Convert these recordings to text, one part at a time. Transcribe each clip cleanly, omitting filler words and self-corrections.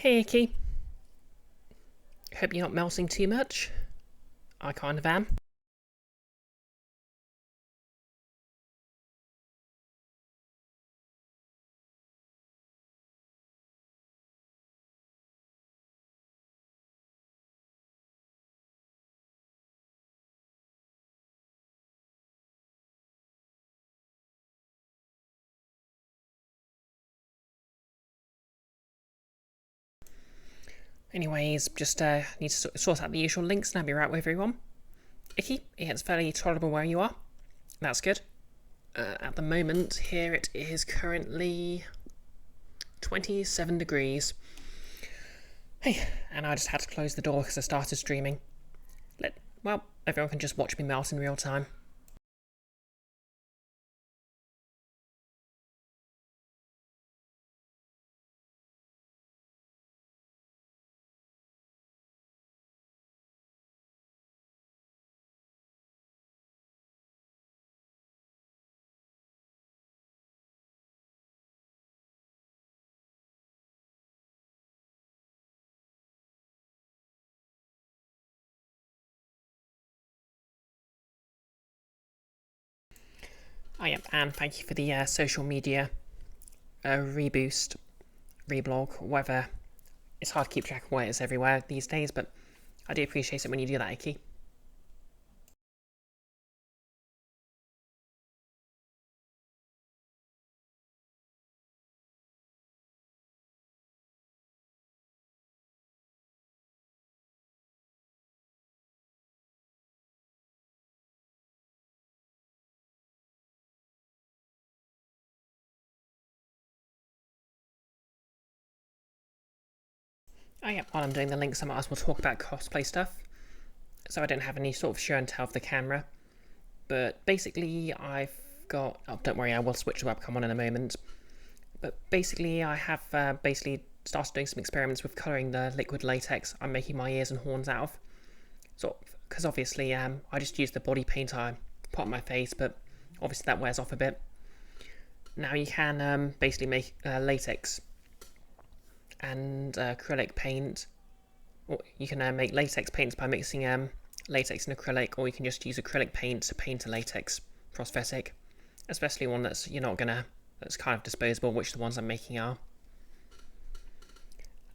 Hey Icky, hope you're not melting too much. I kind of am. Anyways, just need to sort out the usual links and I'll be right with everyone. Icky, it's fairly tolerable where you are. That's good. At the moment, here it is currently 27 degrees. Hey, and I just had to close the door because I started streaming. Well, everyone can just watch me melt in real time. I am, and thank you for the social media reboost, reblog, whatever. It's hard to keep track of what it is everywhere these days, but I do appreciate it when you do that, Icky. Oh yeah, while I'm doing the links, I might as well talk about cosplay stuff. So I don't have any sort of show and tell of the camera. But basically, I've got... Oh, don't worry, I will switch the webcam on in a moment. But basically, I have basically started doing some experiments with colouring the liquid latex I'm making my ears and horns out of. So, because obviously, I just use the body paint I put on my face, but obviously that wears off a bit. Now you can basically make latex and acrylic paint, or you can make latex paints by mixing latex and acrylic, or you can just use acrylic paint to paint a latex prosthetic, especially one that's that's kind of disposable, which the ones I'm making are.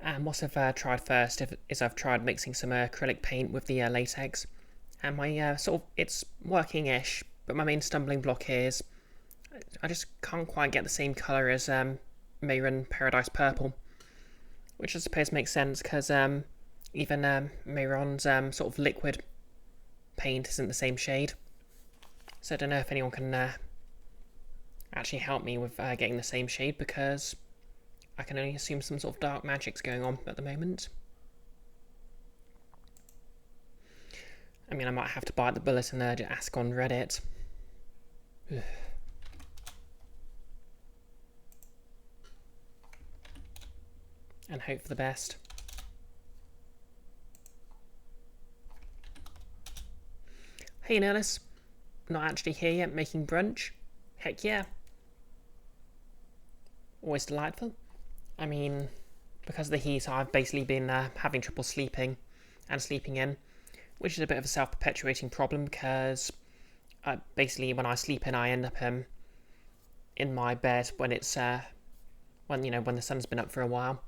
And what I've tried first is I've tried mixing some acrylic paint with the latex, and my it's working-ish, but my main stumbling block is I just can't quite get the same colour as Mayron Paradise Purple, which I suppose makes sense because even Mayron's sort of liquid paint isn't the same shade. So I don't know if anyone can actually help me with getting the same shade, because I can only assume some sort of dark magic's going on at the moment. I mean, I might have to bite the bullet and ask on Reddit. And hope for the best. Hey Nellis, not actually here yet making brunch? Heck yeah. Always delightful. I mean, because of the heat, I've basically been having trouble sleeping and sleeping in, which is a bit of a self-perpetuating problem because basically when I sleep in, I end up in my bed when it's when the sun's been up for a while,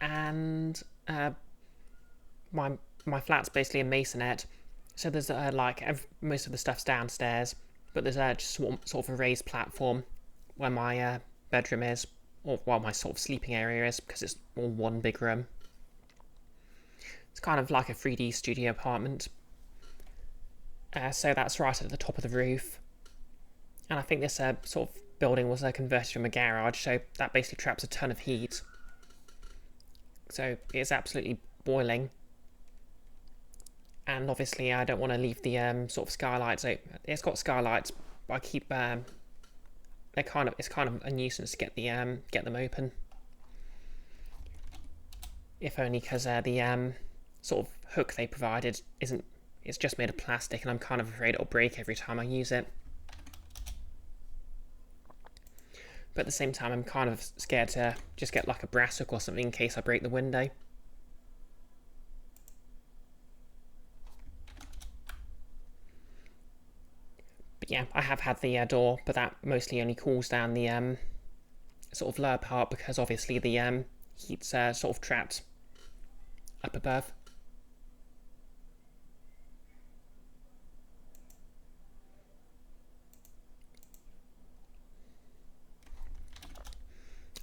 and my flat's basically a masonette, so there's most of the stuff's downstairs, but there's just sort of a raised platform where my bedroom is, or well, my sort of sleeping area is, because it's all one big room. It's kind of like a 3D studio apartment. So that's right at the top of the roof. And I think this sort of building was converted from a garage, so that basically traps a ton of heat. So it's absolutely boiling. And obviously I don't want to leave the sort of skylights open. It's got skylights, but I keep it's kind of a nuisance to get them open. If only because the sort of hook they provided it's just made of plastic, and I'm kind of afraid it'll break every time I use it. But at the same time, I'm kind of scared to just get like a brass hook or something in case I break the window. But yeah, I have had the door, but that mostly only cools down the sort of lower part because obviously the heat's sort of trapped up above.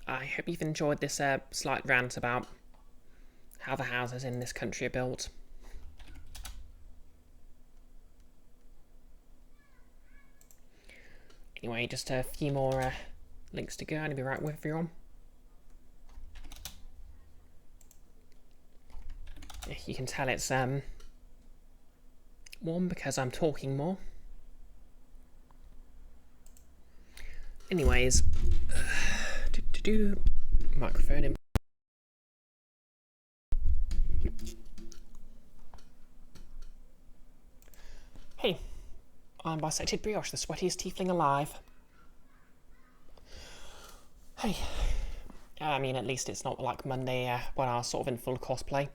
I hope you've enjoyed this slight rant about how the houses in this country are built. Anyway, just a few more links to go and I'll be right with everyone. You can tell it's warm because I'm talking more. Anyways, microphone in. Hey, I'm BisectedBrioche, the sweatiest tiefling alive. Hey, I mean, at least it's not like Monday when I was sort of in full cosplay.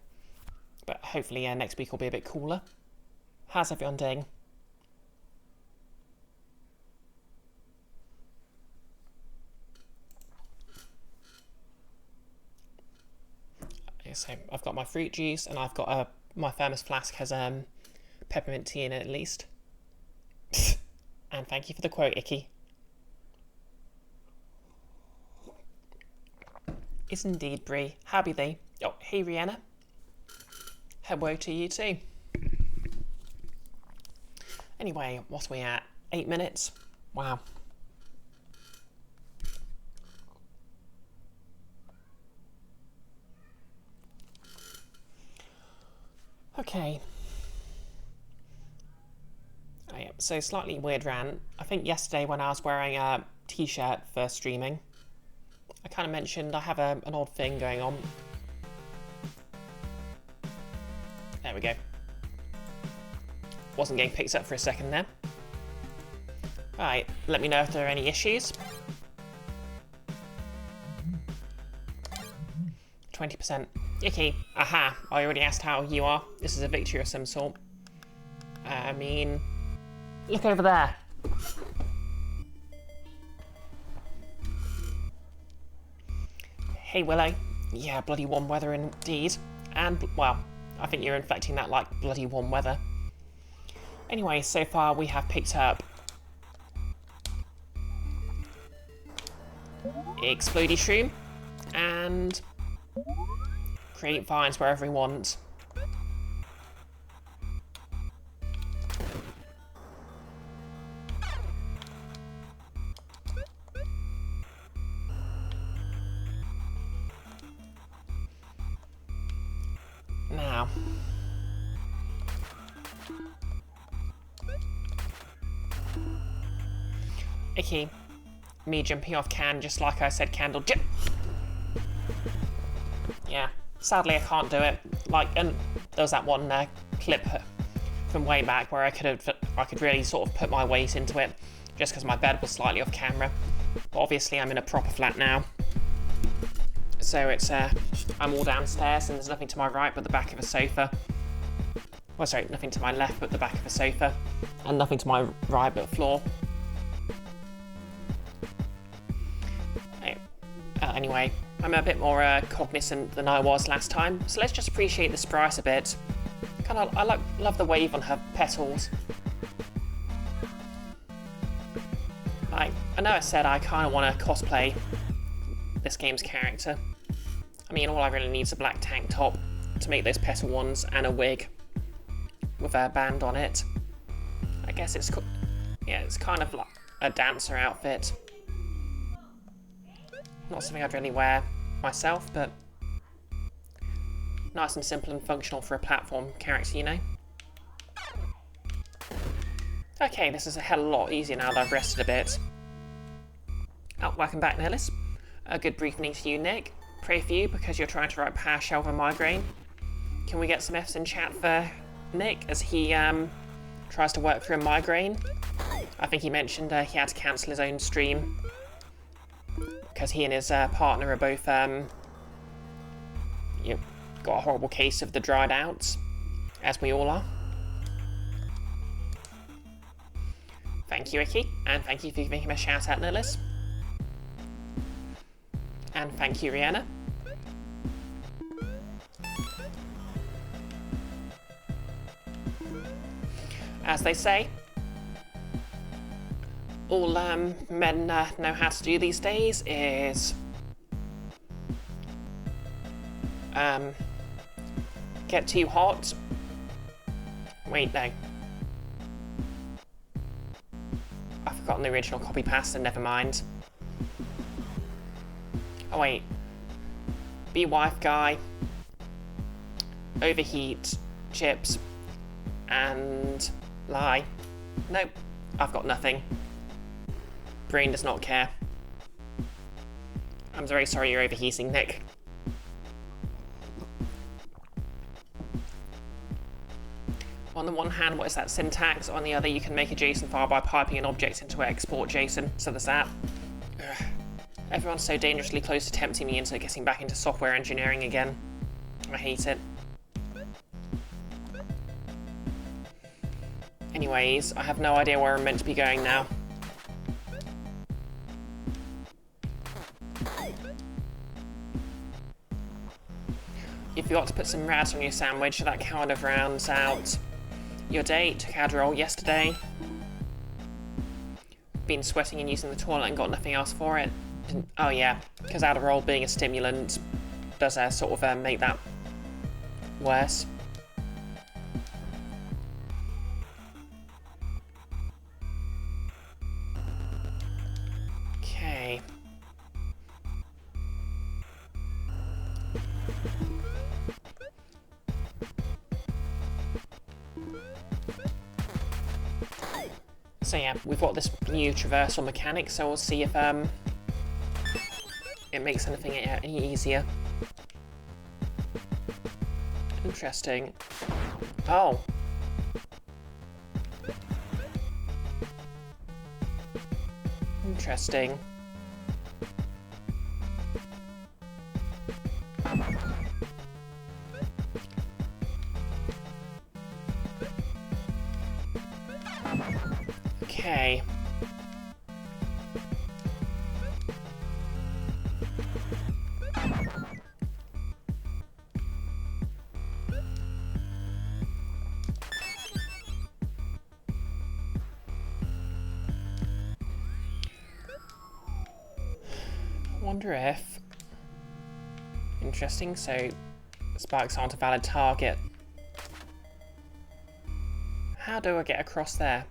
But hopefully next week will be a bit cooler. How's everyone doing? So I've got my fruit juice and I've got my thermos flask has peppermint tea in it at least. And thank you for the quote, Icky. Is indeed, Brie. How be thee? Oh, hey, Rihanna. Hello to you too. Anyway, what are we at? 8 minutes? Wow. Okay. Oh, yeah. So slightly weird rant. I think yesterday when I was wearing a t-shirt for streaming, I kind of mentioned I have an odd thing going on. There we go. Wasn't getting picked up for a second there. Right, let me know if there are any issues. 20%. Icky. Aha, I already asked how you are. This is a victory of some sort. I mean, look over there. Hey, Willow. Yeah, bloody warm weather indeed. And, well, I think you're infecting that like bloody warm weather. Anyway, so far we have picked up Explodey Shroom and create vines wherever we want. Now, Icky, me jumping off can just like I said candle. Yeah, sadly I can't do it. Like, and there was that one clip from way back where I could really sort of put my weight into it, just because my bed was slightly off camera. But obviously I'm in a proper flat now, so it's I'm all downstairs and there's nothing to my right but the back of a sofa. Well, sorry, nothing to my left but the back of a sofa, and nothing to my right but floor. Anyway, I'm a bit more cognizant than I was last time, so let's just appreciate the sprite a bit. I love the wave on her petals. I know I said I kind of want to cosplay this game's character. I mean, all I really need is a black tank top to make those petal ones and a wig with a band on it. I guess it's kind of like a dancer outfit. Not something I'd really wear myself, but nice and simple and functional for a platform character, you know? Okay, this is a hell of a lot easier now that I've rested a bit. Oh, welcome back, Nellis. A good brief evening to you, Nick. Pray for you because you're trying to write PowerShell over migraine. Can we get some Fs in chat for Nick as he tries to work through a migraine? I think he mentioned he had to cancel his own stream because he and his partner are both, you know, got a horrible case of the dried outs, as we all are. Thank you, Icky, and thank you for giving him a shout out, Nihilus. And thank you, Rihanna. As they say, all men know how to do these days is get too hot. Wait, no. I've forgotten the original copy pasta, never mind. Oh wait. Be wife guy. Overheat. Chips. And lie. Nope. I've got nothing. Brain does not care. I'm very sorry you're overheating, Nick. On the one hand, what is that syntax? On the other, you can make a JSON file by piping an object into export JSON. So there's that. Ugh. Everyone's so dangerously close to tempting me into getting back into software engineering again. I hate it. Anyways, I have no idea where I'm meant to be going now. You forgot to put some rads on your sandwich, so that kind of rounds out your day. Took Adderall yesterday. Been sweating and using the toilet and got nothing else for it. Oh yeah, because Adderall being a stimulant does sort of make that worse. Okay. So yeah, we've got this new traversal mechanic, so we'll see if it makes anything any easier. Interesting. Oh. Interesting. Okay. Wonder if... Interesting, so spikes aren't a valid target. How do I get across there?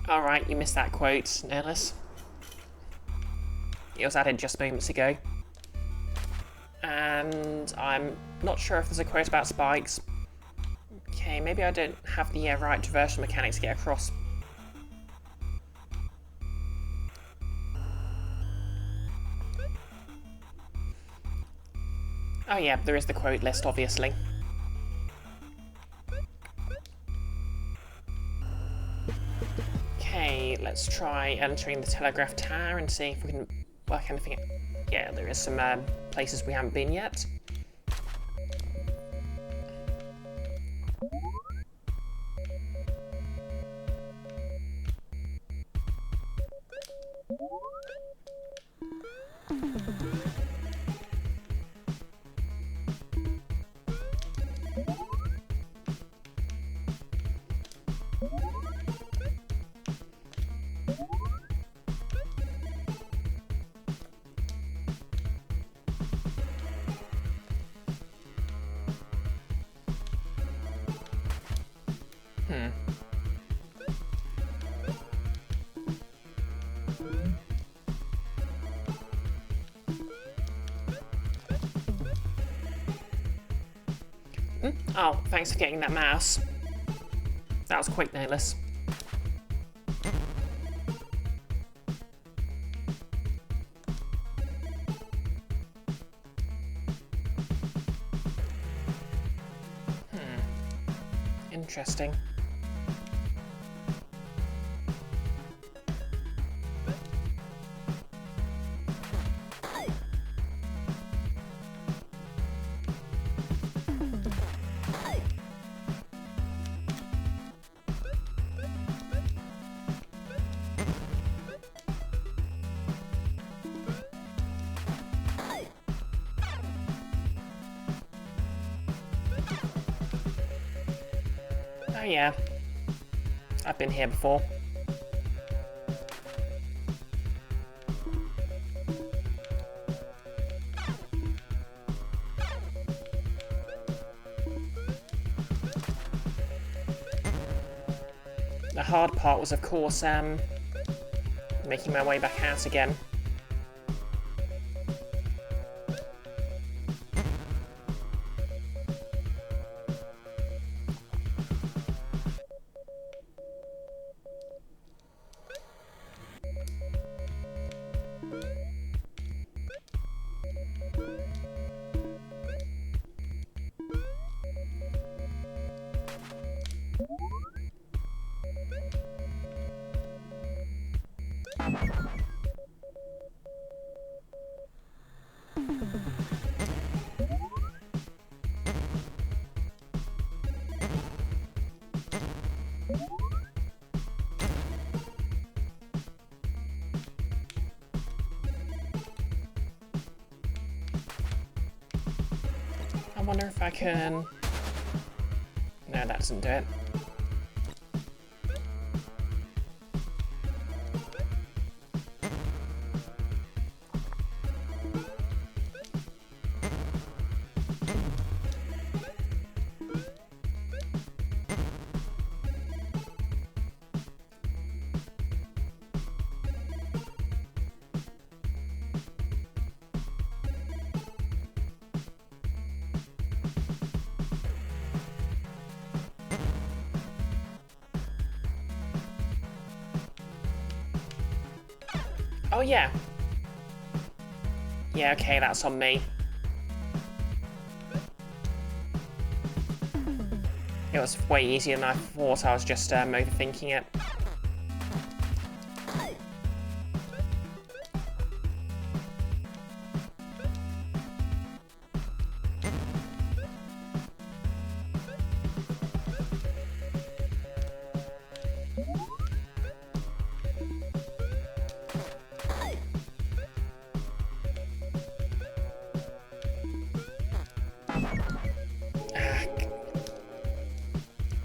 Alright, you missed that quote, Nihilus. It was added just moments ago. And I'm not sure if there's a quote about spikes. Okay, maybe I don't have the right traversal mechanic to get across. Oh yeah, there is the quote list, obviously. Okay, let's try entering the telegraph tower and see if we can work anything out. Yeah, there is some places we haven't been yet. Oh, thanks for getting that mouse. That was quick, Nihilus. interesting. Oh yeah, I've been here before. The hard part was, of course, making my way back out again. I wonder if I can... No, that doesn't do it. Oh yeah. Yeah, okay, that's on me. It was way easier than I thought. I was just overthinking it.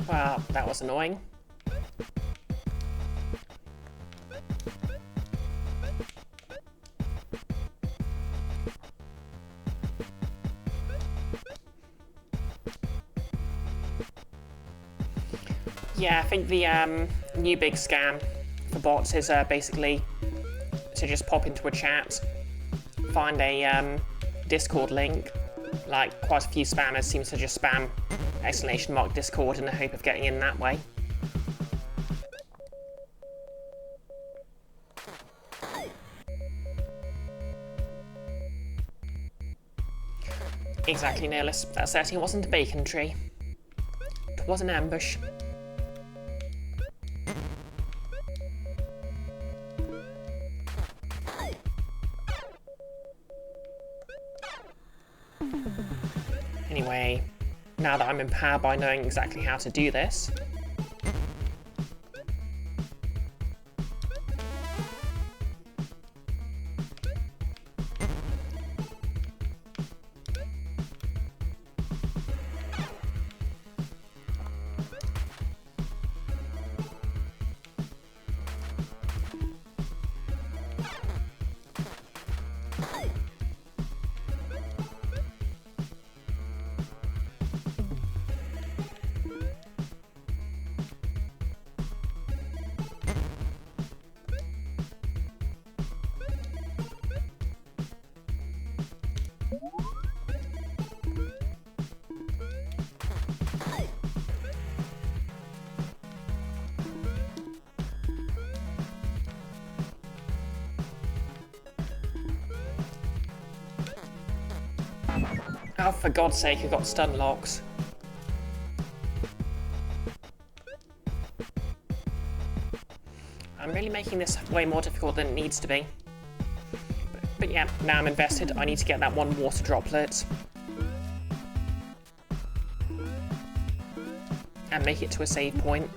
Well, that was annoying. Yeah, I think the new big scam for bots is basically to just pop into a chat, find a Discord link. Like, quite a few spammers seem to just spam ! Discord in the hope of getting in that way. Exactly, Nihilist. That certainly wasn't a bacon tree. It was an ambush. Anyway, now that I'm empowered by knowing exactly how to do this, oh, for God's sake, I got stun locks. I'm really making this way more difficult than it needs to be. But yeah, now I'm invested. I need to get that one water droplet. And make it to a save point.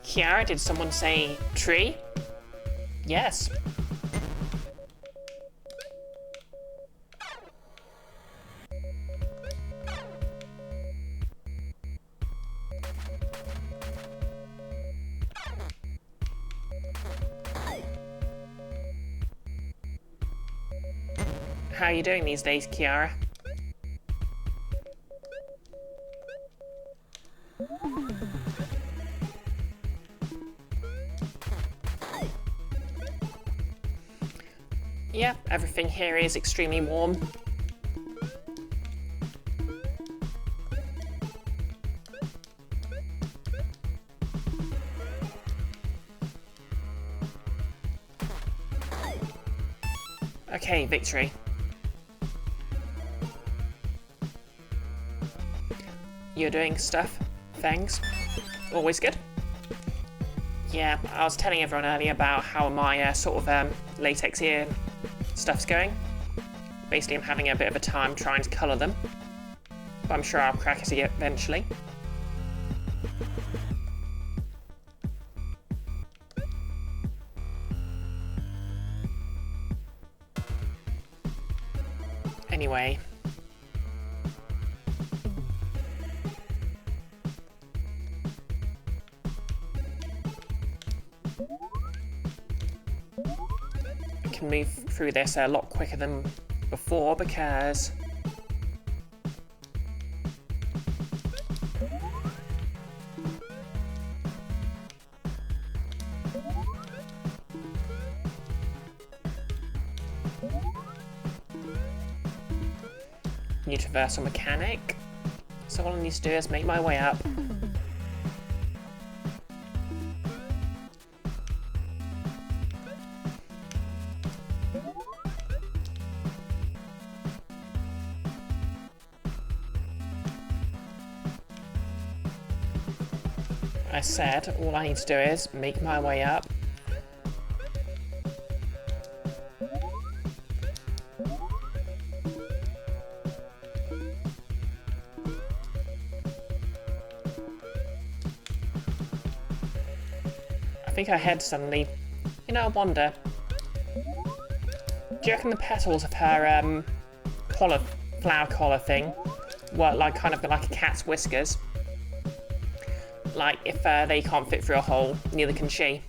Kiara, did someone say tree? Yes. How are you doing these days, Kiara? Yeah, everything here is extremely warm. Okay, victory. You're doing stuff. Thanks. Always good. Yeah, I was telling everyone earlier about how my sort of latex ear stuff's going. Basically, I'm having a bit of a time trying to colour them. But I'm sure I'll crack it eventually. Anyway. I can move through this a lot quicker than before because universal mechanic. So all I need to do is make my way up. I said all I need to do is make my way up. I think her head suddenly... You know, I wonder... Do you reckon the petals of her collar, flower collar thing were like kind of like a cat's whiskers? Like, if they can't fit through a hole, neither can she.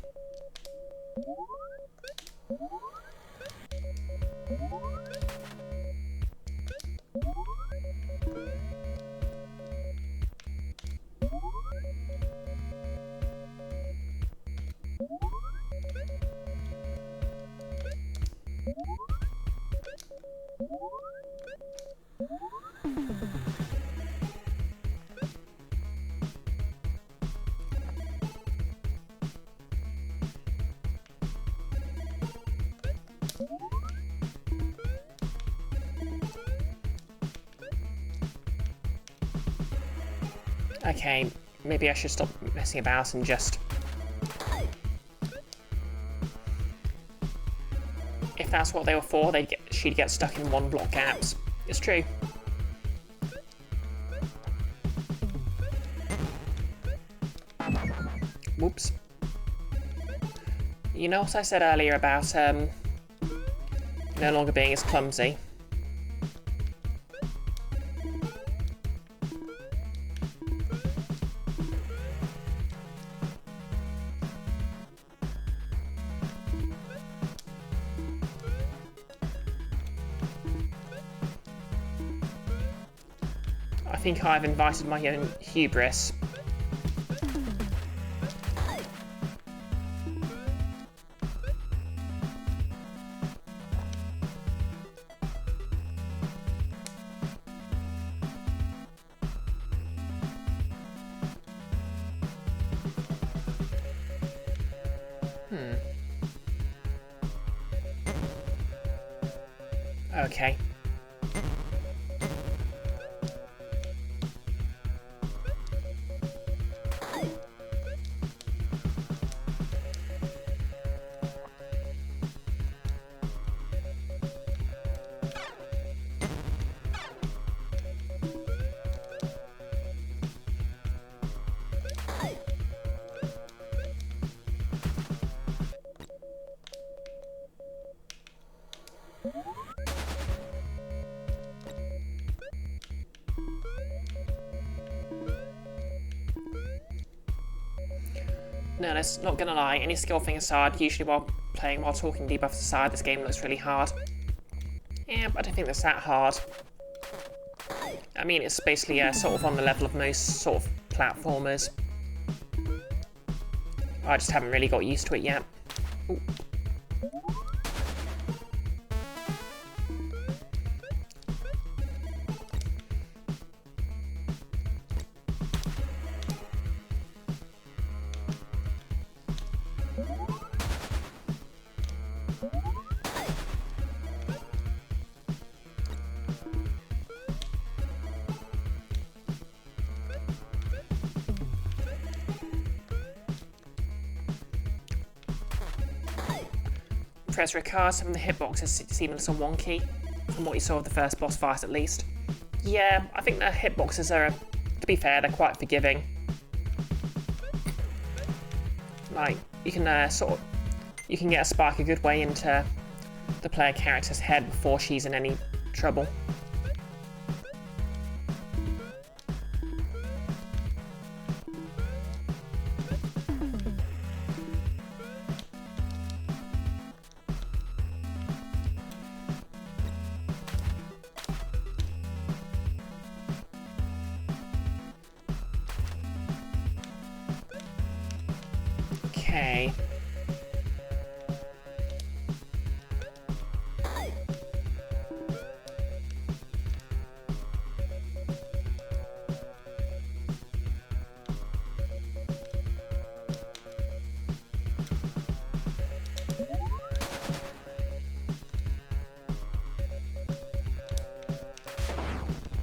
Okay, maybe I should stop messing about and just... If that's what they were for, she'd get stuck in one block gaps. It's true. Whoops. You know what I said earlier about no longer being as clumsy? I think I've invited my own hubris. Okay. No, that's not gonna lie, any skill thing aside, usually while talking debuffs aside, this game looks really hard. Yeah, but I don't think that's that hard. I mean, it's basically sort of on the level of most sort of platformers. I just haven't really got used to it yet. Ooh. Press recard, some of the hitboxes seem a little wonky, from what you saw of the first boss fight at least. Yeah, I think the hitboxes are, to be fair, they're quite forgiving. Like, you can you can get a spark a good way into the player character's head before she's in any trouble. Okay.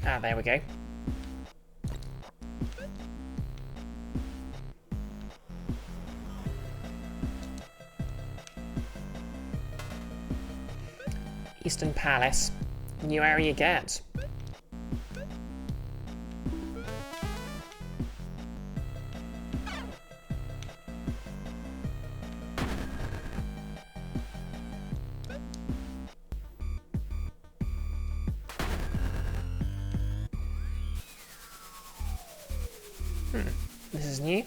Ah, there we go. Eastern Palace. New area get. This is new.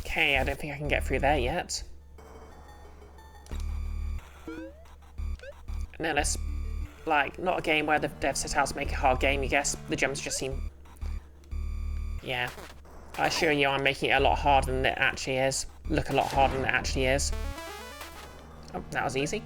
Okay, I don't think I can get through there yet. No, that's like not a game where the devs set out to make a hard game, I guess. The jumps just seem... Yeah. I assure you I'm making it a lot harder than it actually is. Look a lot harder than it actually is. Oh, that was easy.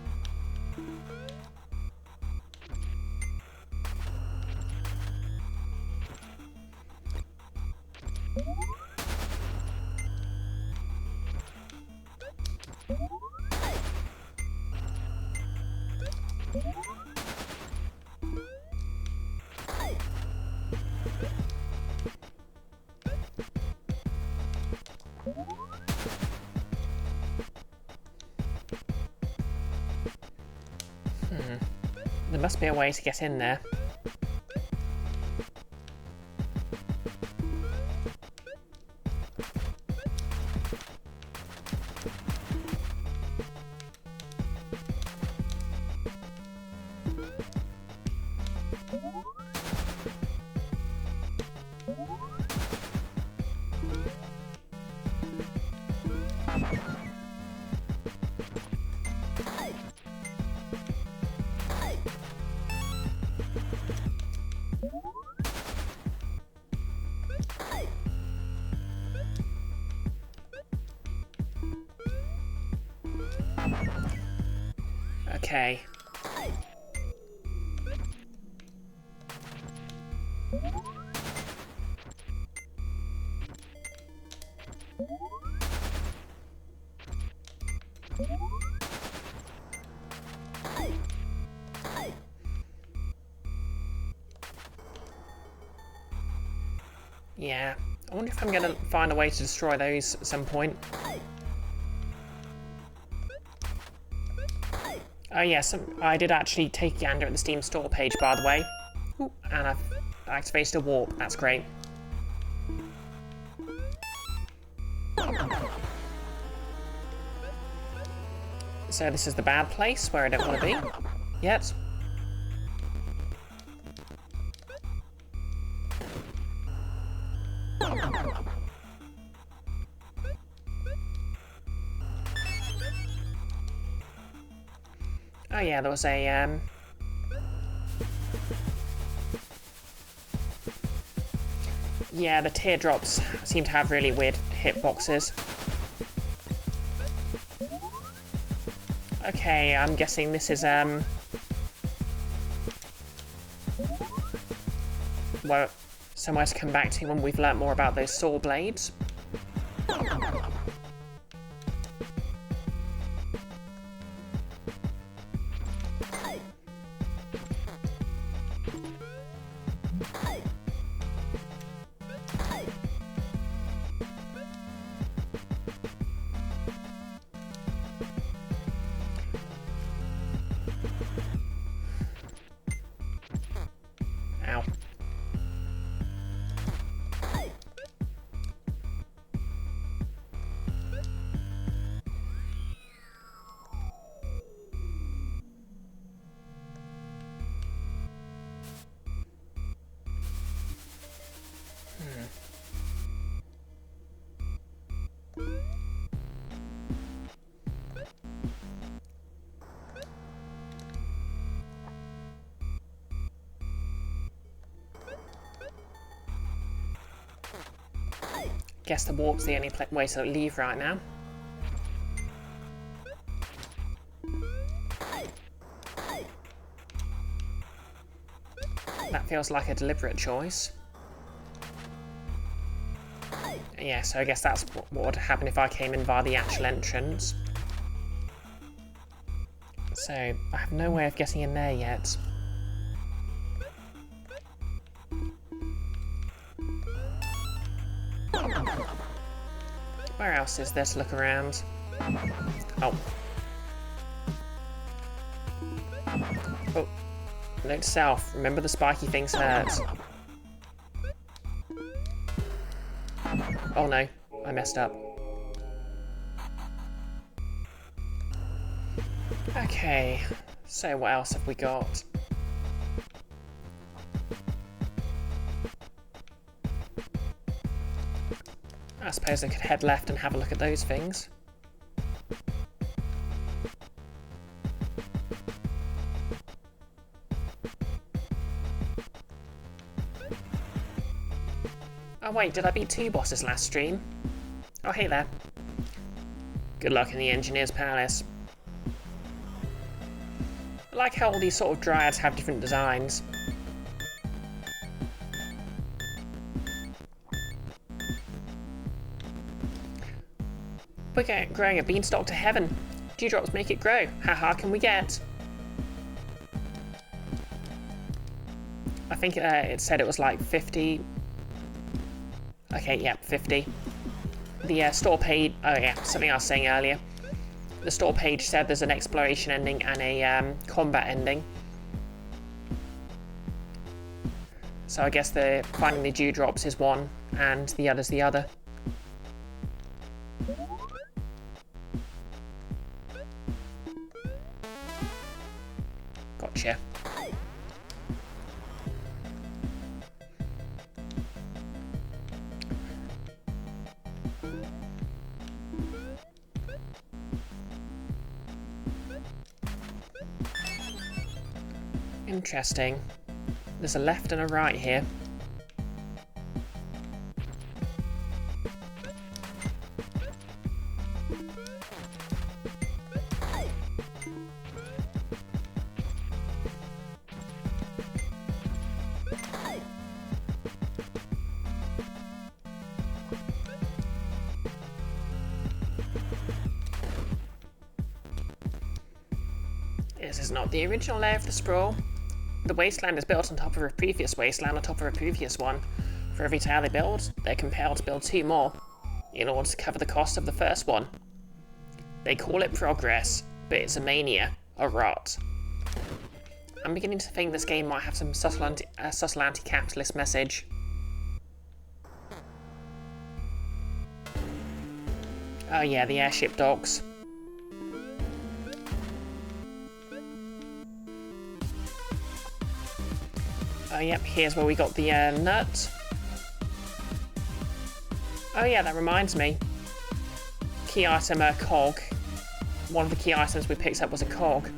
There must be a way to get in there. Okay. Yeah, I wonder if I'm gonna find a way to destroy those at some point. Oh yes, I did actually take a gander at the Steam store page, by the way. Ooh, and I've activated a warp, that's great. So this is the bad place where I don't want to be yet. Oh yeah, there was a yeah, the teardrops seem to have really weird hitboxes. Okay, I'm guessing this is well, somewhere to come back to when we've learnt more about those saw blades. Ow. Guess the warp's the only way to leave right now. That feels like a deliberate choice. Yeah, so I guess that's what would happen if I came in via the actual entrance. So, I have no way of getting in there yet. Where else is there to look around? Oh. Oh. Note to self, remember the spiky things hurt. Oh no, I messed up. Okay, so what else have we got? I suppose I could head left and have a look at those things. Oh wait, did I beat 2 bosses last stream? Oh hey there. Good luck in the Engineer's Palace. I like how all these sort of dryads have different designs. We're growing a beanstalk to heaven. Dewdrops make it grow. How hard can we get? I think it said it was like 50. Okay, yeah, 50. The store page... Oh yeah, something I was saying earlier. The store page said there's an exploration ending and a combat ending. So I guess finding the dewdrops is one, and the other's the other. Gotcha. Interesting. There's a left and a right here. This is not the original layer of the sprawl. The wasteland is built on top of a previous wasteland on top of a previous one. For every tile they build, they're compelled to build 2 more, in order to cover the cost of the first one. They call it progress, but it's a mania, a rot. I'm beginning to think this game might have some subtle anti-capitalist message. Oh yeah, the airship docks. Oh yep, here's where we got the nut. Oh yeah, that reminds me. Key item, cog. One of the key items we picked up was a cog.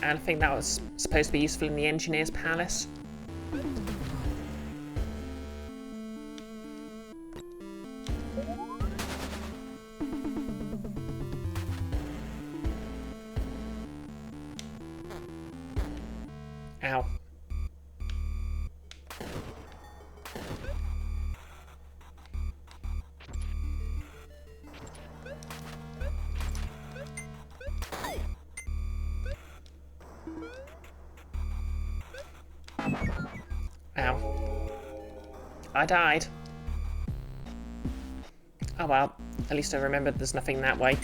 And I think that was supposed to be useful in the Engineer's Palace. Ow. Ow. I died. Oh well, at least I remembered there's nothing that way.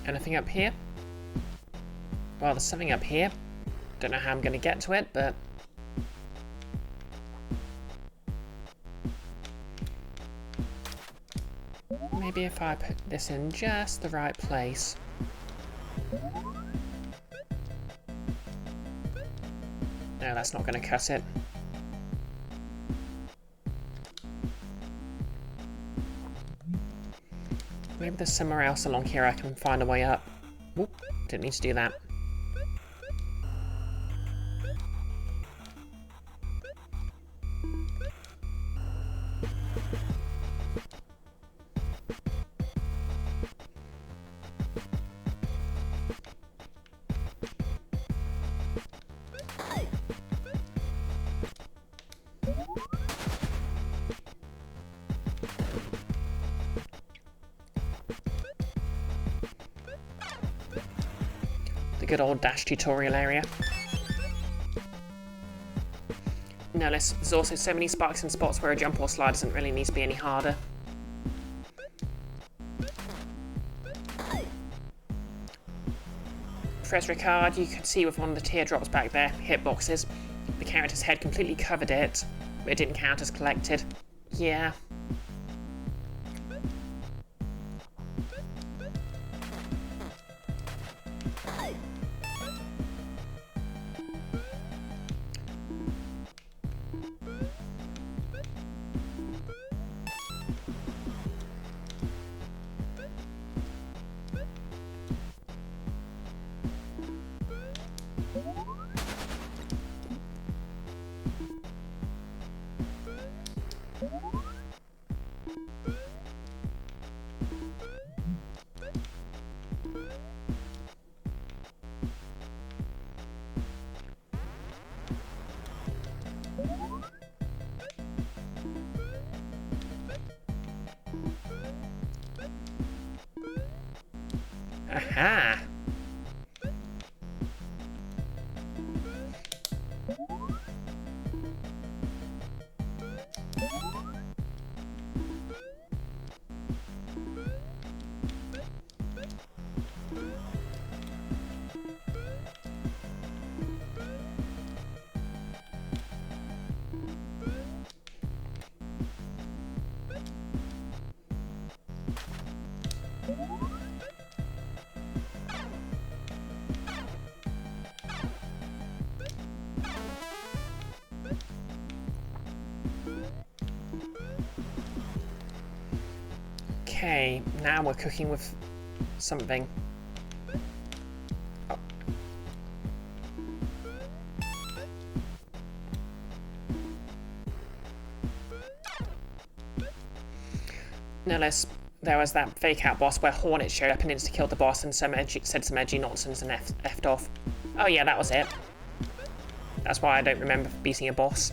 Anything up here? Well, there's something up here. Don't know how I'm going to get to it, but... maybe if I put this in just the right place. No, that's not going to cut it. Maybe there's somewhere else along here I can find a way up. Whoop, didn't need to do that. The good old dash tutorial area. Notice there's also so many sparks and spots where a jump or slide doesn't really need to be any harder. Fres Ricard, you can see with one of the teardrops back there, hitboxes, the character's head completely covered it, but it didn't count as collected. Yeah. Aha! Okay, now we're cooking with something. Oh. No less, there was that fake out boss where Hornet showed up and insta-killed the boss and said some edgy nonsense and effed off. Oh yeah, that was it. That's why I don't remember beating a boss.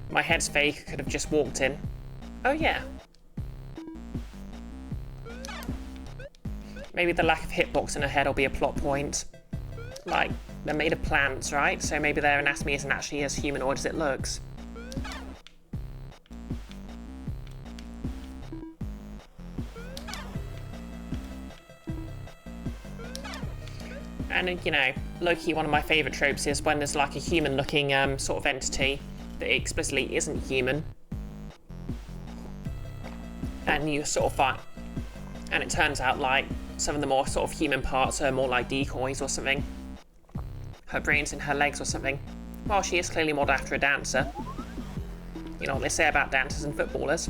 My head's fake, could have just walked in. Oh yeah. Maybe the lack of hitbox in her head will be a plot point. Like, they're made of plants, right? So maybe their anatomy isn't actually as humanoid as it looks. And, you know, low-key one of my favourite tropes is when there's like a human-looking sort of entity that explicitly isn't human. And you sort of fight. And it turns out like some of the more sort of human parts are more like decoys or something. Her brain's in her legs or something. Well, she is clearly modeled after a dancer. You know what they say about dancers and footballers.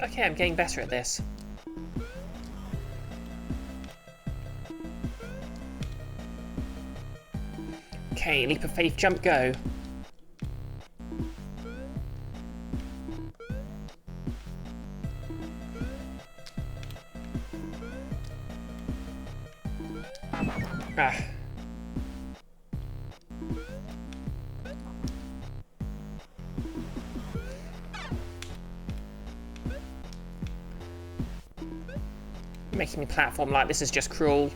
Okay, I'm getting better at this. Okay, leap of faith, jump, go. Ah. Making me platform like this is just cruel.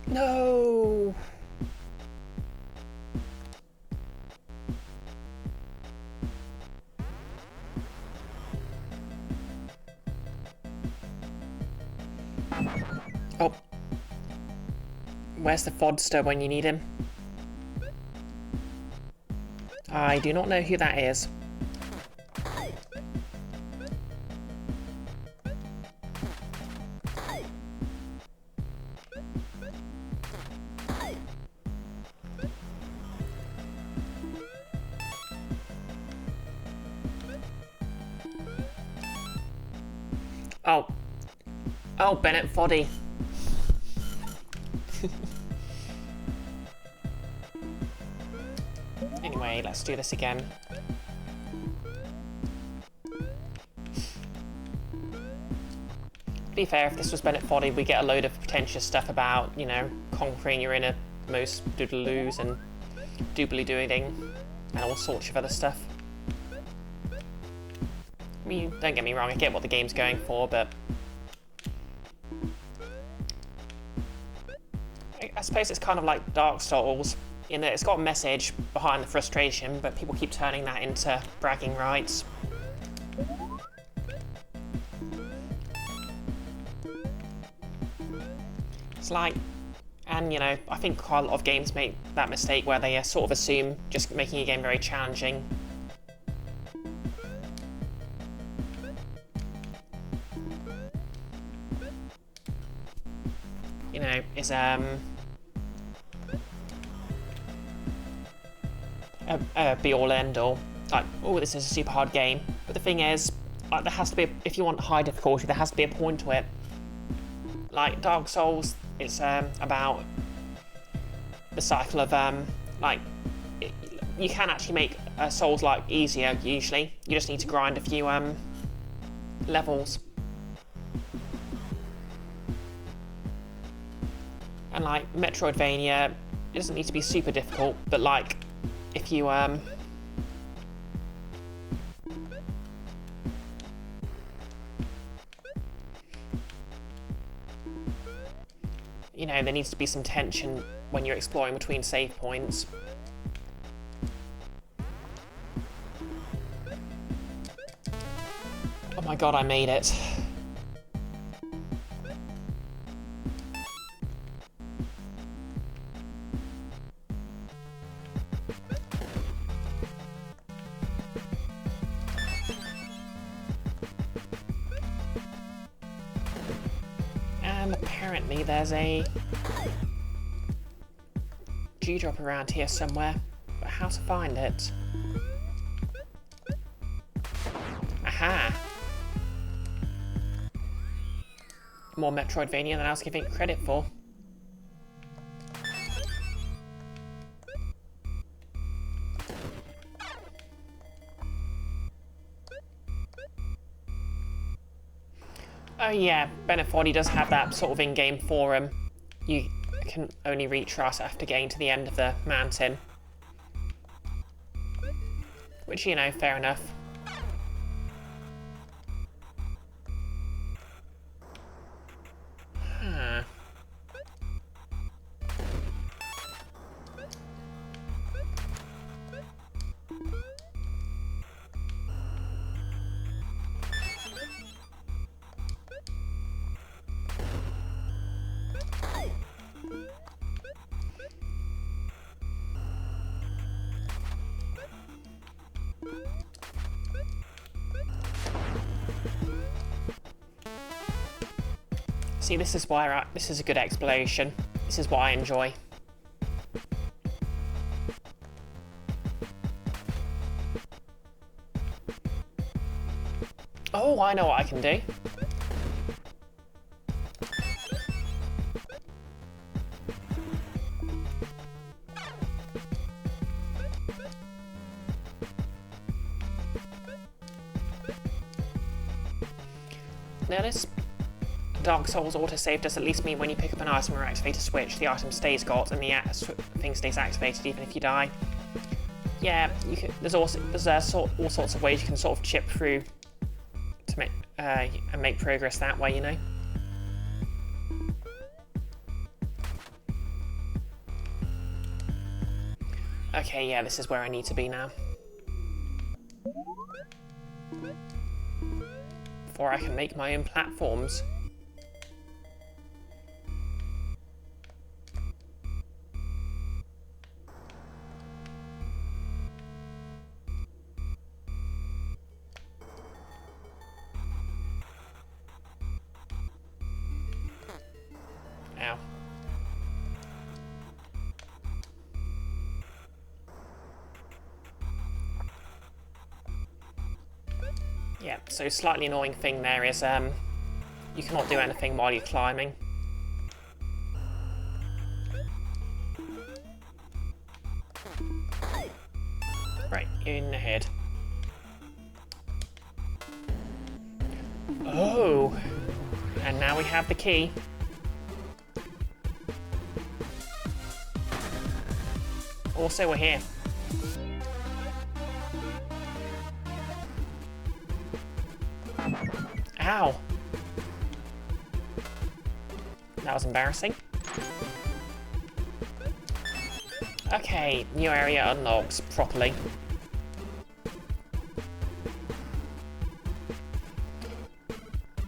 No. Oh. Where's the fodster when you need him? I do not know who that is. Oh. Oh, Bennett Foddy. Anyway, let's do this again. To be fair, if this was Bennett Foddy, we get a load of pretentious stuff about, you know, conquering your innermost doodaloos and doobly-doing and all sorts of other stuff. I mean, don't get me wrong, I get what the game's going for, but I suppose it's kind of like Dark Souls, in that it's got a message behind the frustration, but people keep turning that into bragging rights. It's like, and you know, I think quite a lot of games make that mistake where they sort of assume just making a game very challenging. You know, is be all end all. Like, oh, this is a super hard game. But the thing is, like, there has to be, if you want high difficulty, there has to be a point to it. Like Dark Souls, it's about the cycle of like, you can actually make Souls like easier usually. You just need to grind a few levels. And like Metroidvania, it doesn't need to be super difficult, but like if you you know, there needs to be some tension when you're exploring between save points. Oh my god, I made it. And apparently there's a G-drop around here somewhere, but how to find it? Aha! More Metroidvania than I was giving it credit for. Oh yeah, Benefodi does have that sort of in-game forum. You can only reach us after getting to the end of the mountain. Which, you know, fair enough. Huh. See, this is why this is a good exploration. This is what I enjoy. Oh, I know what I can do. Now this Dark Souls autosave does at least mean when you pick up an item or activate a switch, the item stays got and the thing stays activated even if you die. Yeah, you can, there's all sorts of ways you can sort of chip through to make and make progress that way, you know. Okay, yeah, this is where I need to be now. Before I can make my own platforms. Ow. Yeah, so slightly annoying thing there is you cannot do anything while you're climbing. Right, in ahead. Oh! And now we have the key. Also, we're here. Ow! That was embarrassing. Okay, new area unlocked properly.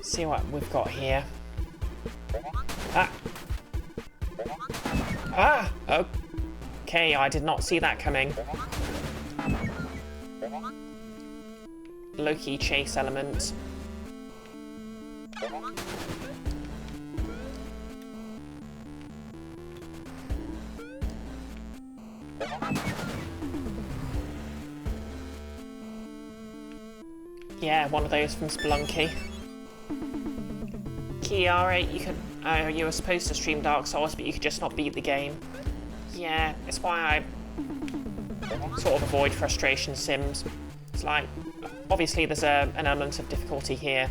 See what we've got here. Ah! Ah! Okay, I did not see that coming. Low-key chase element. Yeah, one of those from Spelunky. Kiara, you were supposed to stream Dark Souls, but you could just not beat the game. Yeah, it's why I sort of avoid frustration sims. It's like, obviously there's an element of difficulty here.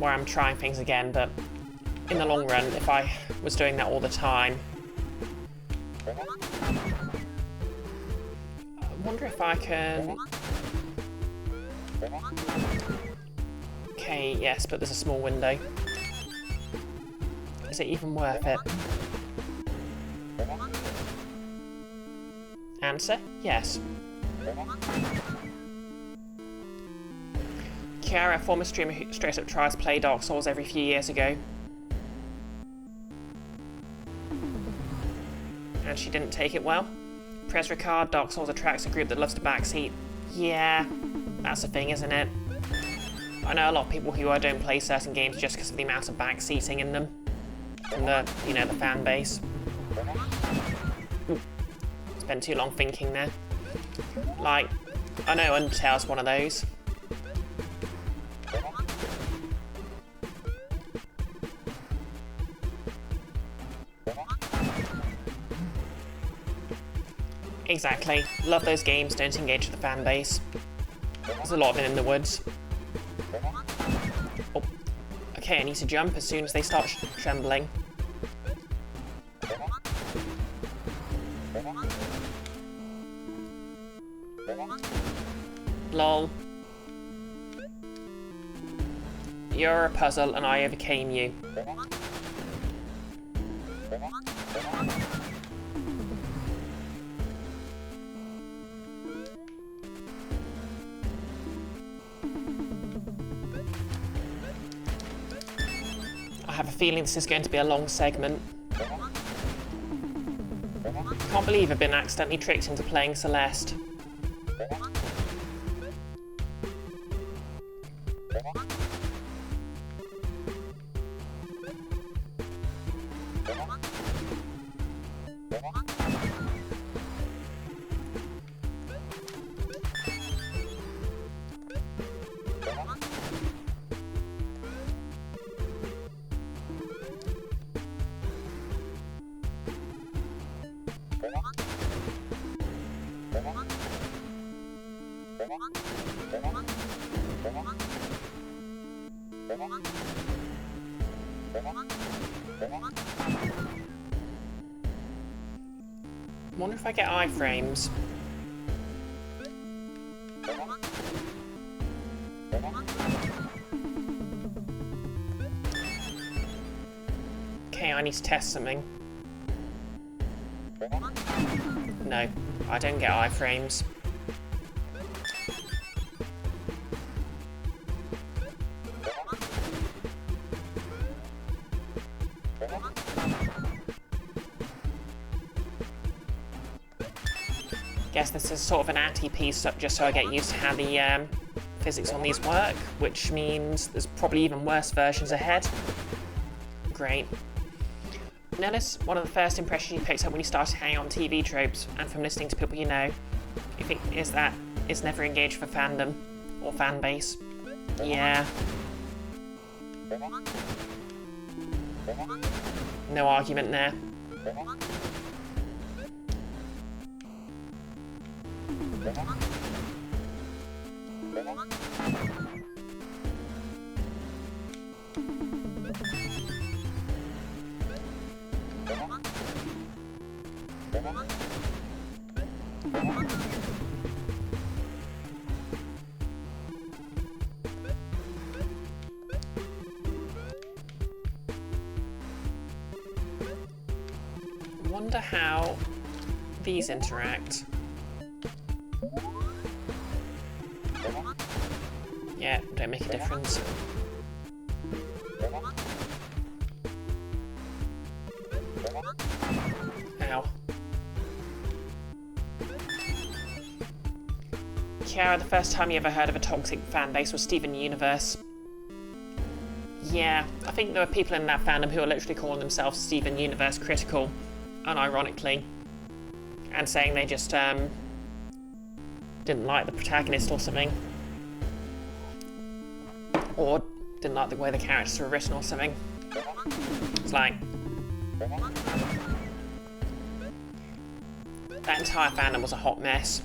where I'm trying things again, but in the long run, if I was doing that all the time... I wonder if I can... Okay, yes, but there's a small window. Is it even worth it? Answer, yes. Kiara, a former streamer who straight up tries to play Dark Souls every few years ago. And she didn't take it well. Press Ricard, Dark Souls attracts a group that loves to backseat. Yeah, that's the thing, isn't it? I know a lot of people who don't play certain games just because of the amount of backseating in them. From the, you know, the fan base. Ooh, spent too long thinking there. Like, I know Undertale's one of those. Exactly. Love those games, don't engage with the fan base. There's a lot of it in the woods. Oh. Okay, I need to jump as soon as they start trembling. Lol. You're a puzzle and I overcame you. I have a feeling this is going to be a long segment. Can't believe I've been accidentally tricked into playing Celeste. Wonder if I get iframes. Okay, I need to test something. No, I don't get iframes. Guess this is sort of an anti-piece just so I get used to how the physics on these work, which means there's probably even worse versions ahead. Great. Notice one of the first impressions you picked up when you started hanging on TV tropes, and from listening to people you know, you think is that it's never engaged for fandom or fan base. Yeah. No argument there. Wonder how these interact. Yeah, don't make a difference. Ow. Kiara, the first time you ever heard of a toxic fan base was Steven Universe. Yeah, I think there were people in that fandom who are literally calling themselves Steven Universe critical, unironically, and saying they just didn't like the protagonist or something. Or didn't like the way the characters were written or something. It's like... that entire fandom was a hot mess.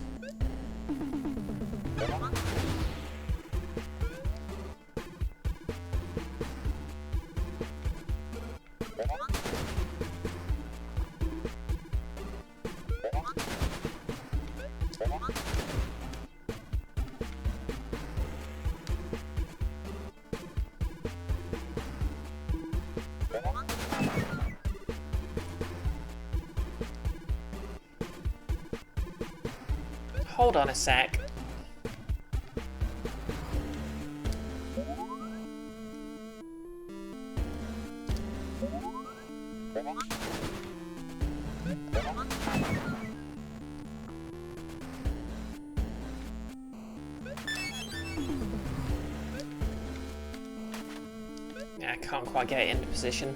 Hold on a sec. Yeah, I can't quite get it into position.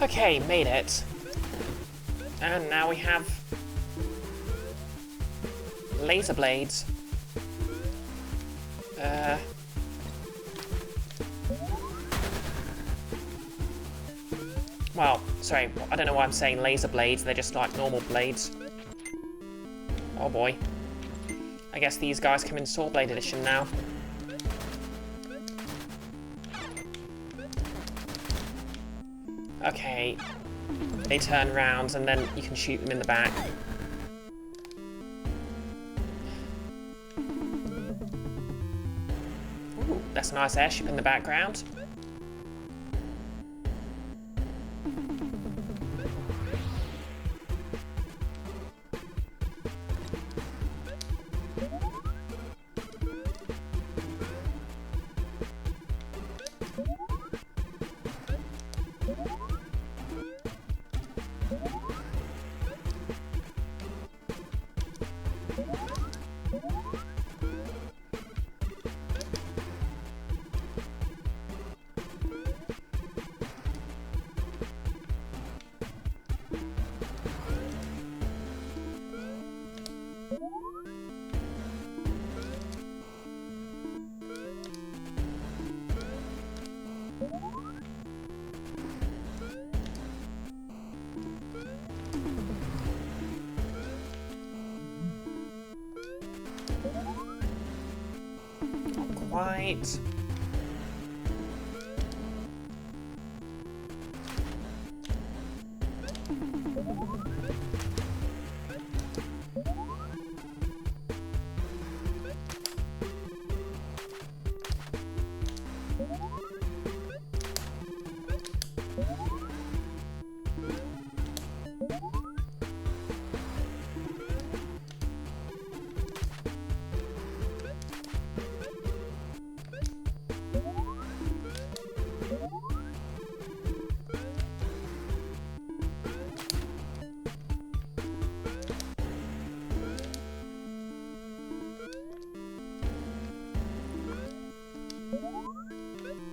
Okay, made it. And now we have laser blades. Well, sorry, I don't know why I'm saying laser blades, they're just like normal blades. Oh boy. I guess these guys come in Saw Blade Edition now. Okay, they turn round and then you can shoot them in the back. Ooh, that's a nice airship in the background. Quite.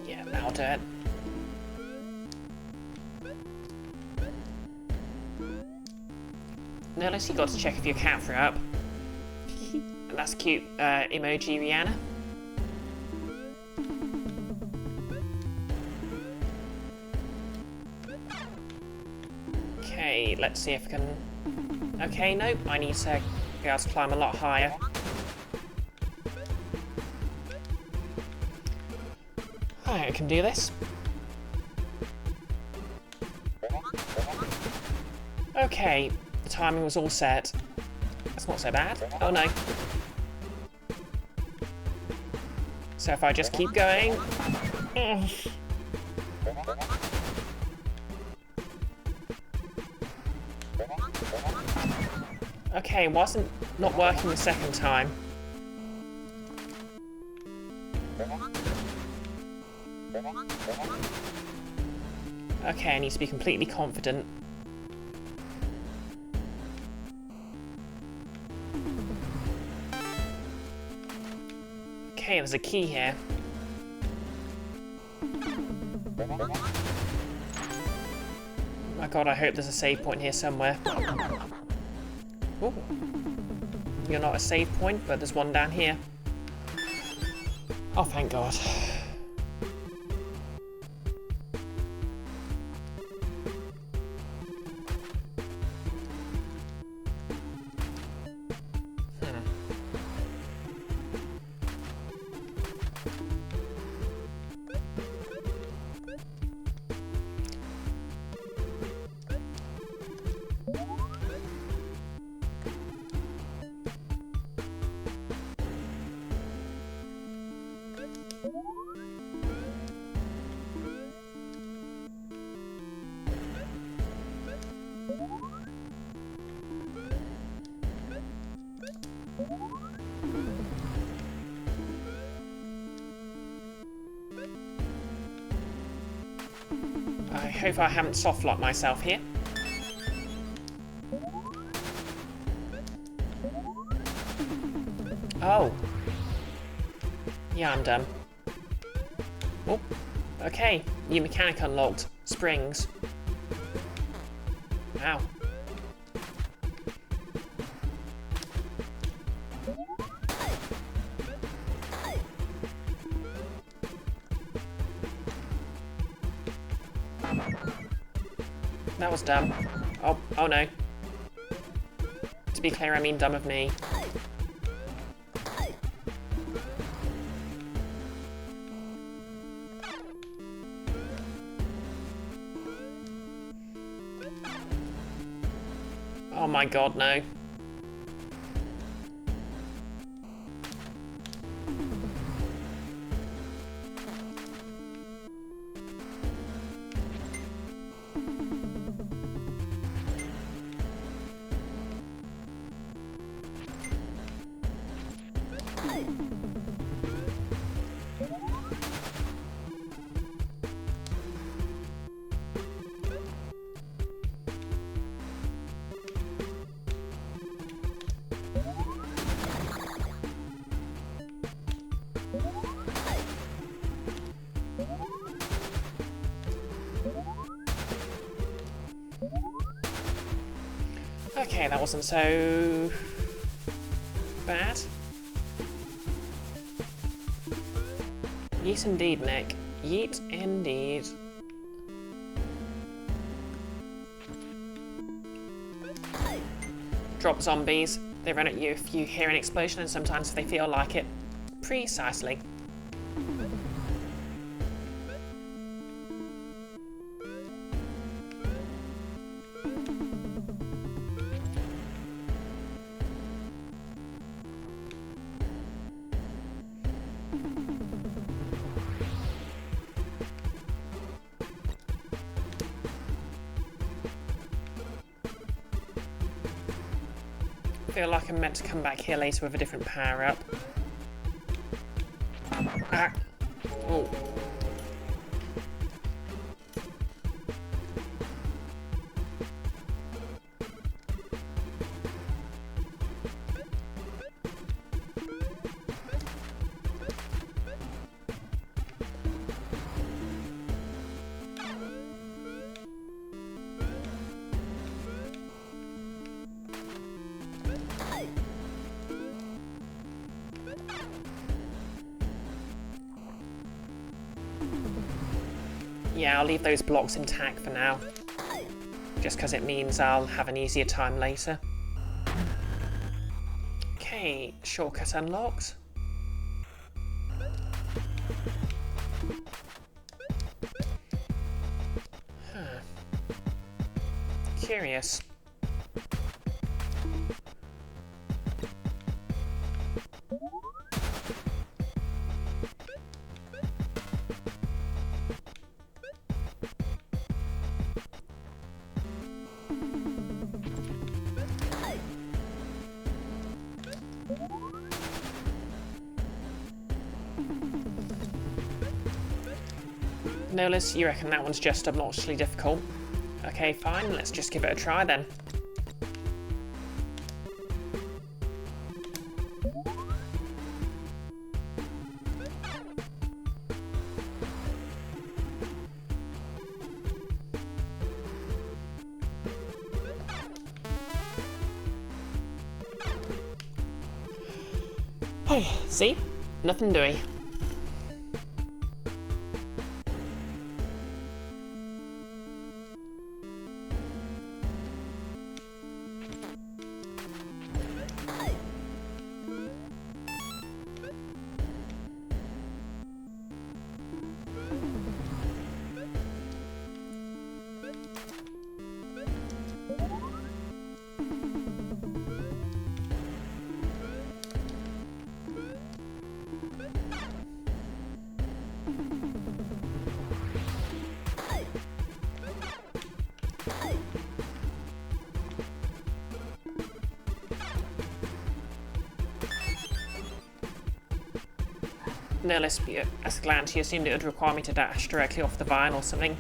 Yeah, that'll do it. Notice you got to check if your cat threw up. That's cute emoji, Rihanna. Okay, let's see if I can... Okay, nope, I need to be able to climb a lot higher. I can do this. Okay, the timing was all set. That's not so bad. Oh no. So if I just keep going... Okay, wasn't not working the second time. Okay, I need to be completely confident. Okay, there's a key here. Oh my god, I hope there's a save point here somewhere. Ooh. you're not a save point, but there's one down here. Oh, thank God. I hope I haven't soft-locked myself here. Oh. Yeah, I'm done. Oh, okay. New mechanic unlocked. Springs. Wow. That was dumb. Oh no. To be clear, I mean dumb of me. Oh my God, no. Okay, that wasn't so bad. Yeet indeed, Nick. Yeet indeed. Drop zombies. They run at you if you hear an explosion, and sometimes if they feel like it. Precisely. I feel like I'm meant to come back here later with a different power-up. Ah. Oh. Yeah, I'll leave those blocks intact for now. Just because it means I'll have an easier time later. Okay, shortcut unlocked. Huh. Curious. Nolis, you reckon that one's just obnoxiously difficult? Okay, fine, let's just give it a try then. Hey, see? Nothing doing. No, let's be as glad she assumed it would require me to dash directly off the vine or something.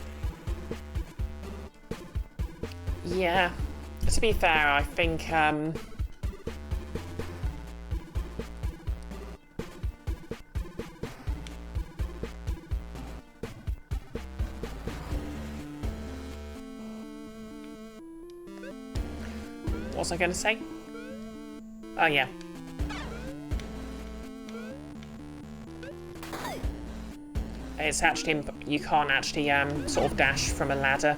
Yeah, to be fair, I think, what was I going to say? Oh, yeah. It's actually, you can't actually sort of dash from a ladder.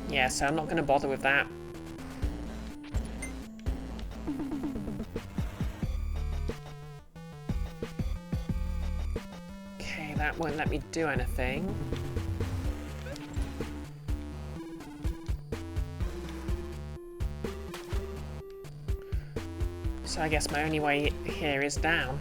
Yeah, so I'm not going to bother with that. Okay, that won't let me do anything. So I guess my only way here is down.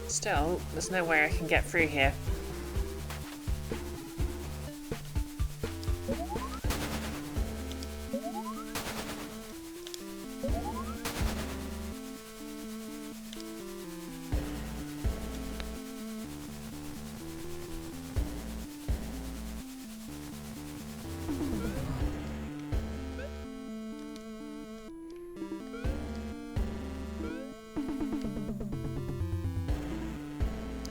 Still, there's no way I can get through here.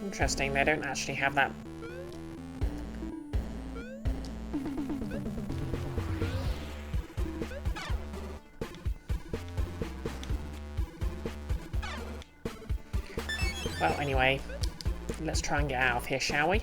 Interesting, they don't actually have that. Well, anyway, let's try and get out of here, shall we?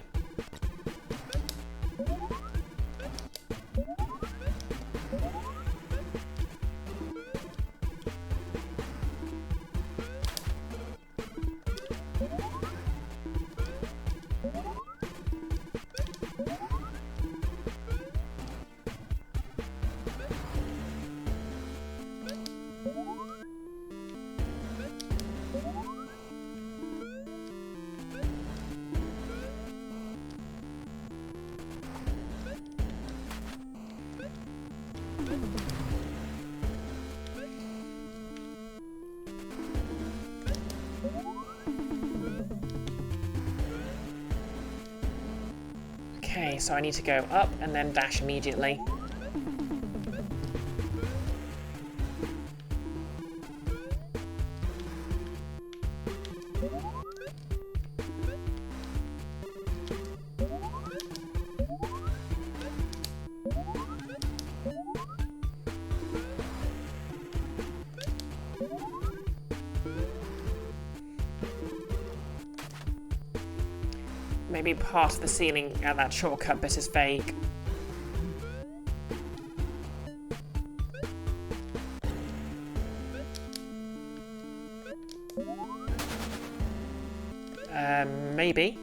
Okay, so I need to go up and then dash immediately. Maybe part of the ceiling at that shortcut bit is fake. Maybe.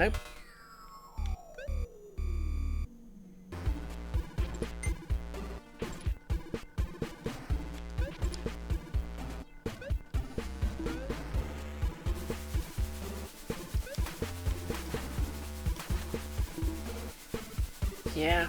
Nope. Yeah.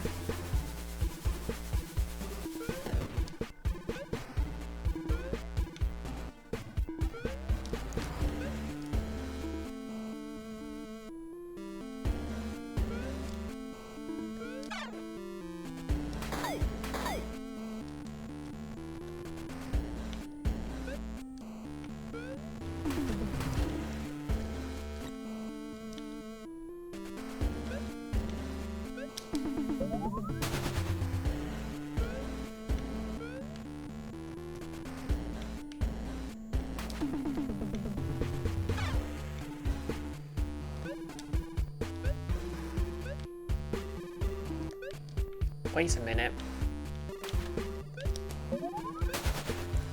Wait a minute.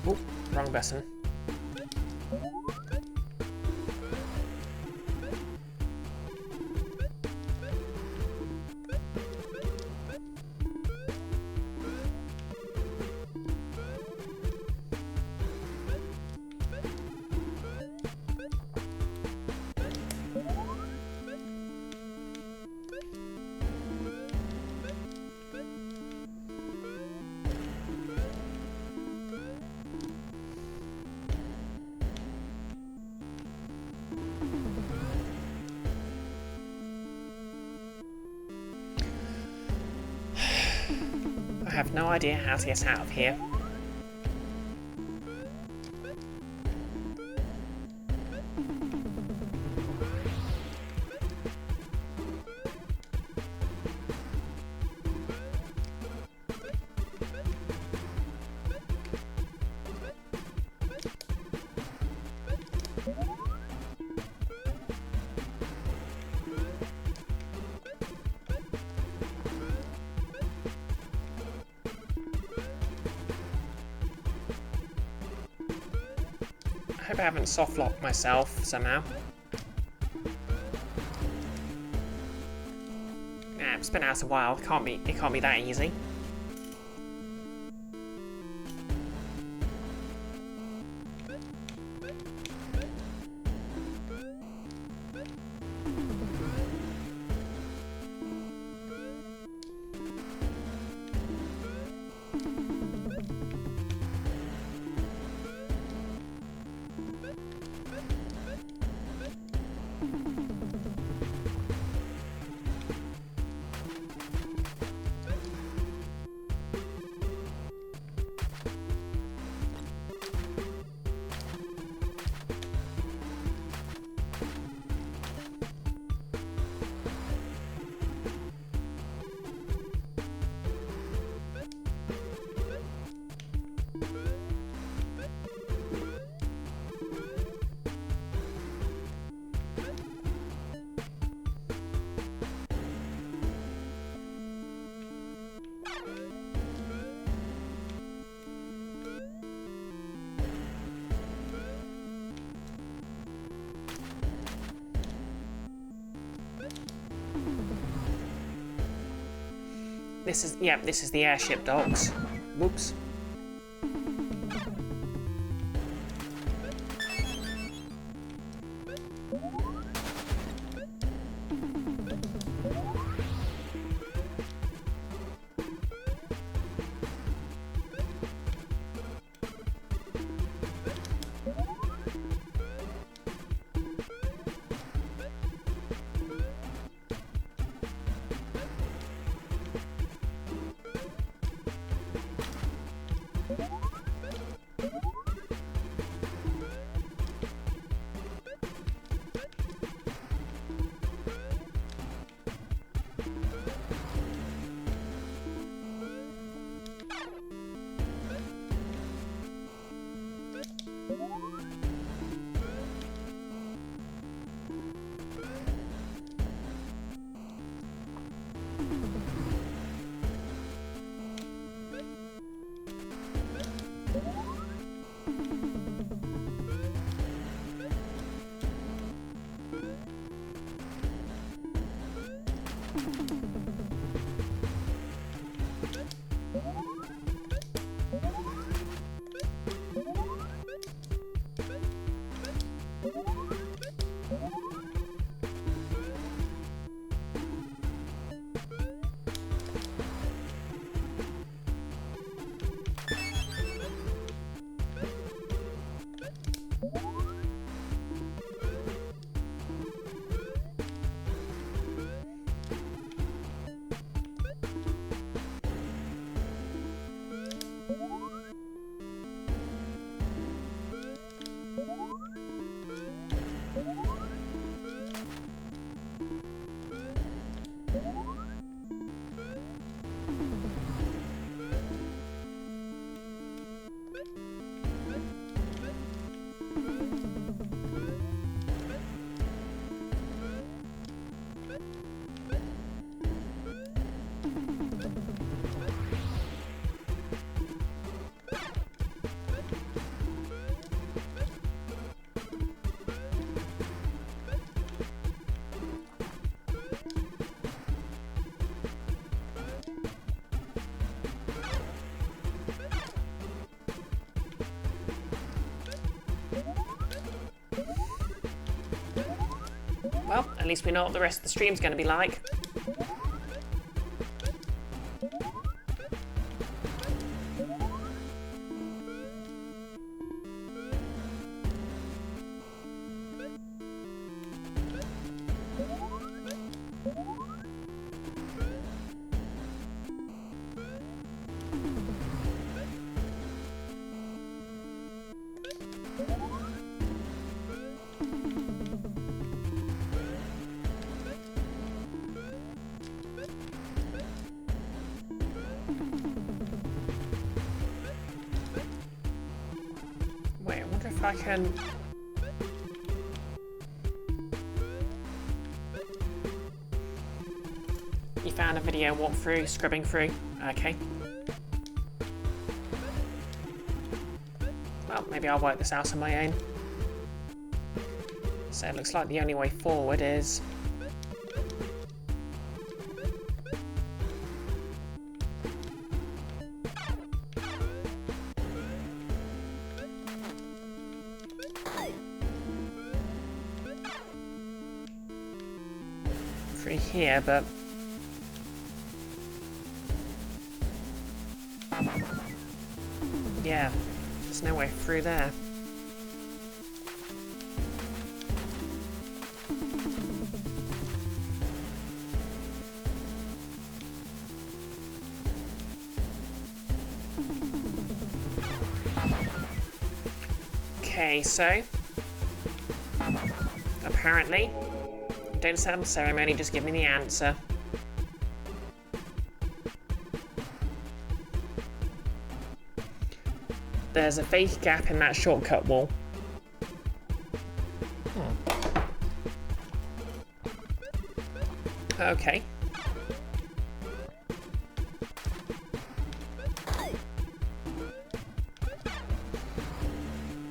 Oh, wrong button. I have no idea how to get out of here. I hope I haven't soft-locked myself somehow. Nah, it's been out a while. It can't be that easy. This is the airship docks. Whoops. Well, at least we know what the rest of the stream's going to be like. Wait, I wonder if I can... You found a video walkthrough, scrubbing through. Okay. Well, maybe I'll work this out on my own. So it looks like the only way forward is... through here, but... yeah, there's no way through there. Okay, so... apparently... don't set up a ceremony, just give me the answer. There's a fake gap in that shortcut wall. Okay.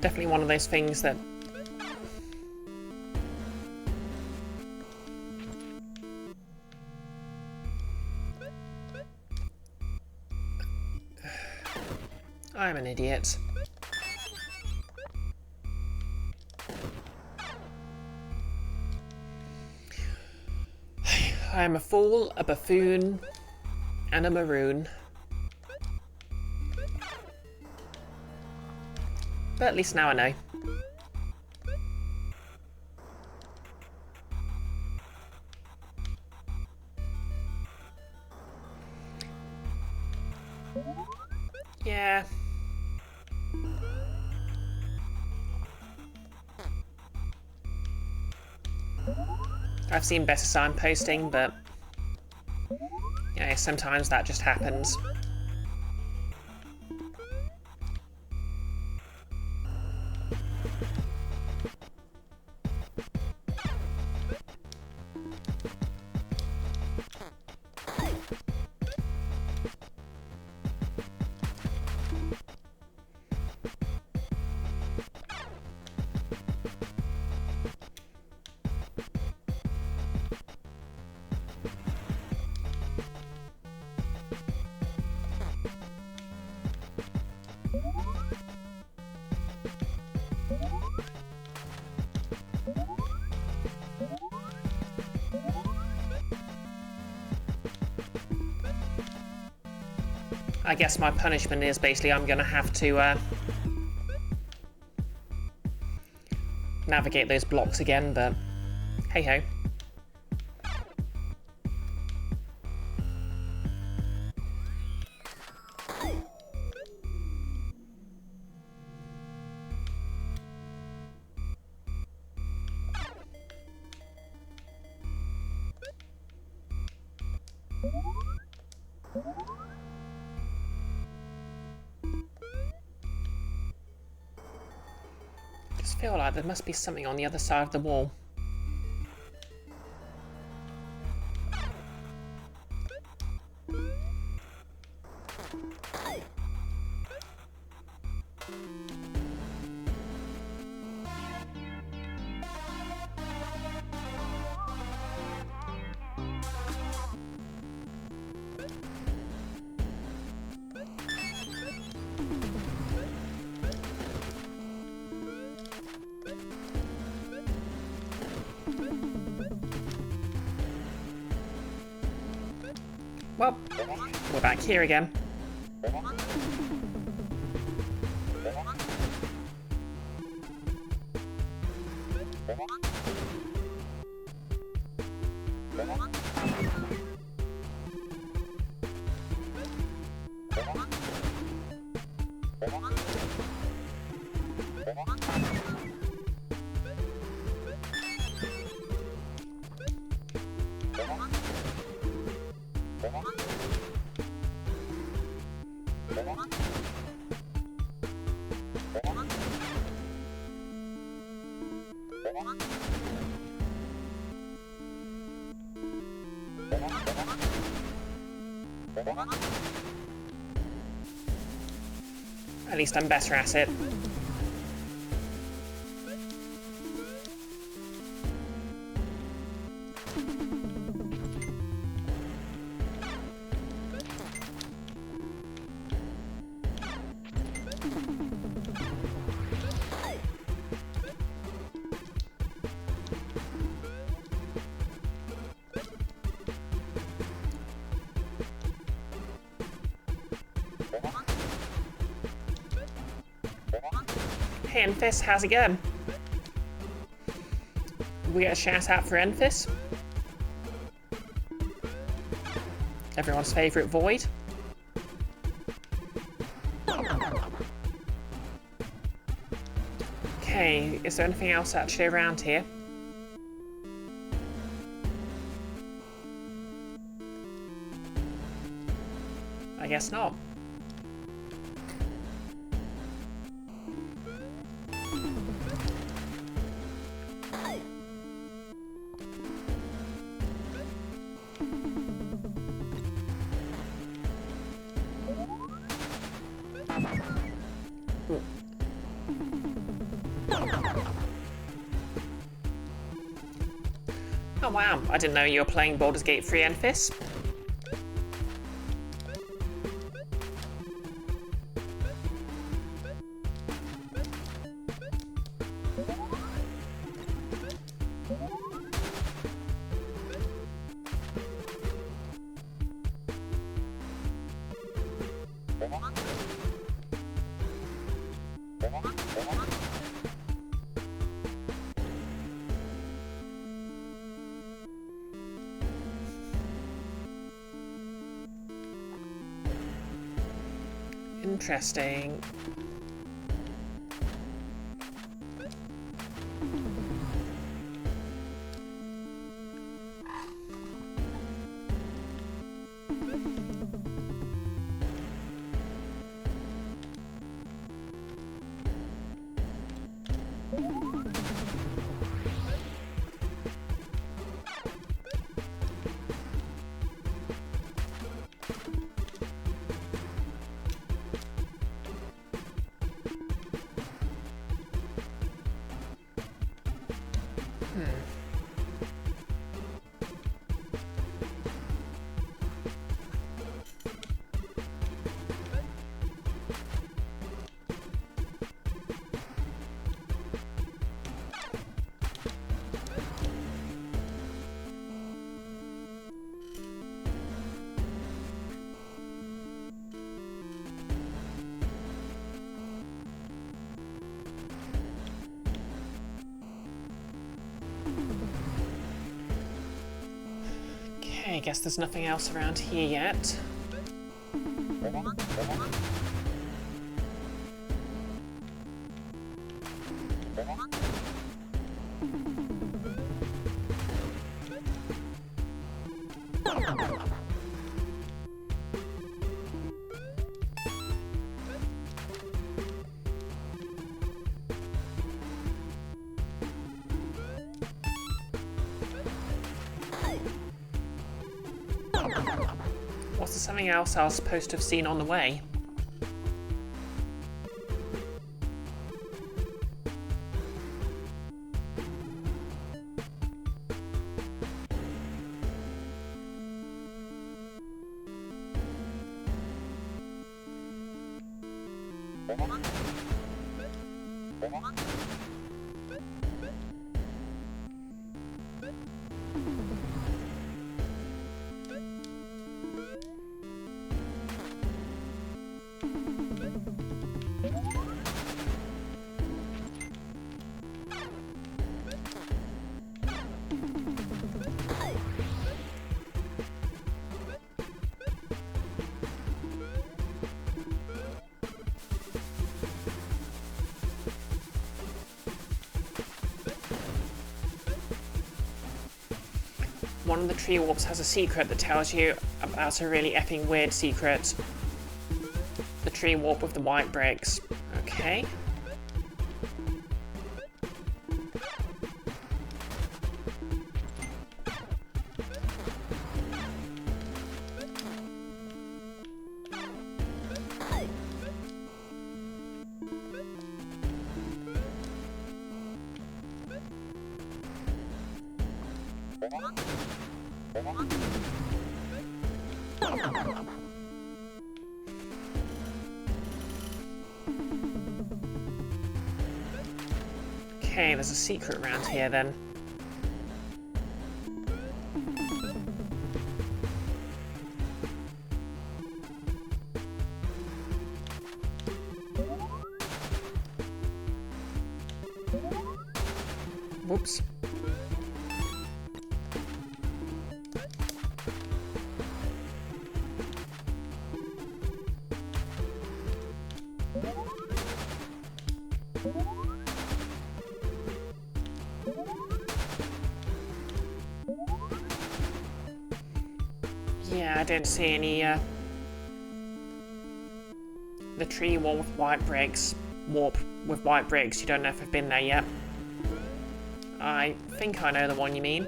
Definitely one of those things that... I'm an idiot. I am a fool, a buffoon, and a maroon. But at least now I know. Yeah. I've seen better signposting, but yeah, sometimes that just happens. I guess my punishment is basically I'm going to have to navigate those blocks again, but hey-ho. I just feel like there must be something on the other side of the wall. Well, we're back here again. At least I'm better at it. Hey Enfys, how's it going? We get a shout out for Enfys. Everyone's favourite void. Okay, is there anything else actually around here? I guess not. Oh wow, I didn't know you were playing Baldur's Gate 3 Enfys. Interesting. Okay, guess there's nothing else around here yet. Was there something else I was supposed to have seen on the way? One of the tree warps has a secret that tells you about a really effing weird secret. The tree warp with the white bricks. Okay. Okay, there's a secret around here then. Whoops. Yeah, I didn't see any, the tree wall with white bricks, warp with white bricks. You don't know if I've been there yet. I think I know the one you mean.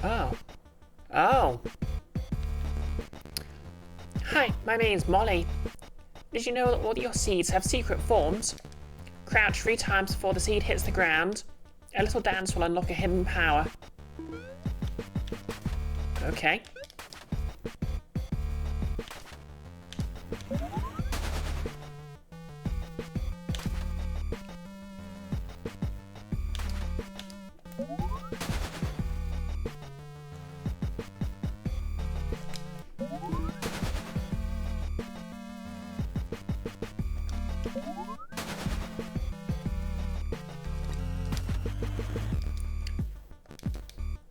Oh. Oh. Hi, my name's Molly. Did you know that all your seeds have secret forms? Crouch 3 times before the seed hits the ground. A little dance will unlock a hidden power. Okay.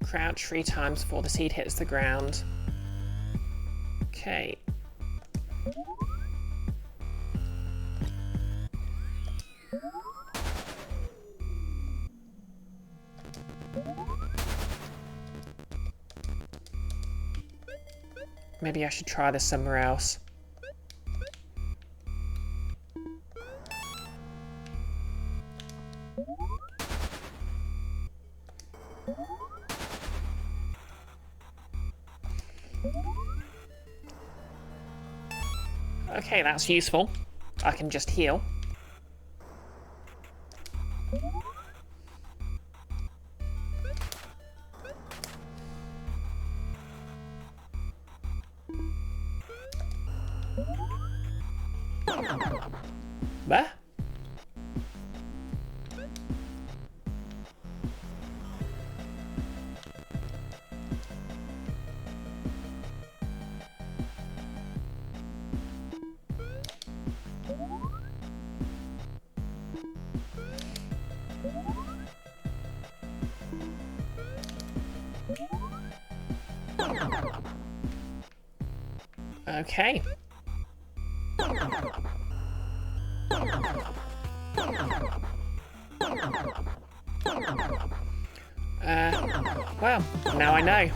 Crouch 3 times before the seed hits the ground. Okay. Maybe I should try this somewhere else. Okay, that's useful. I can just heal. Where? Okay. Well, now I know.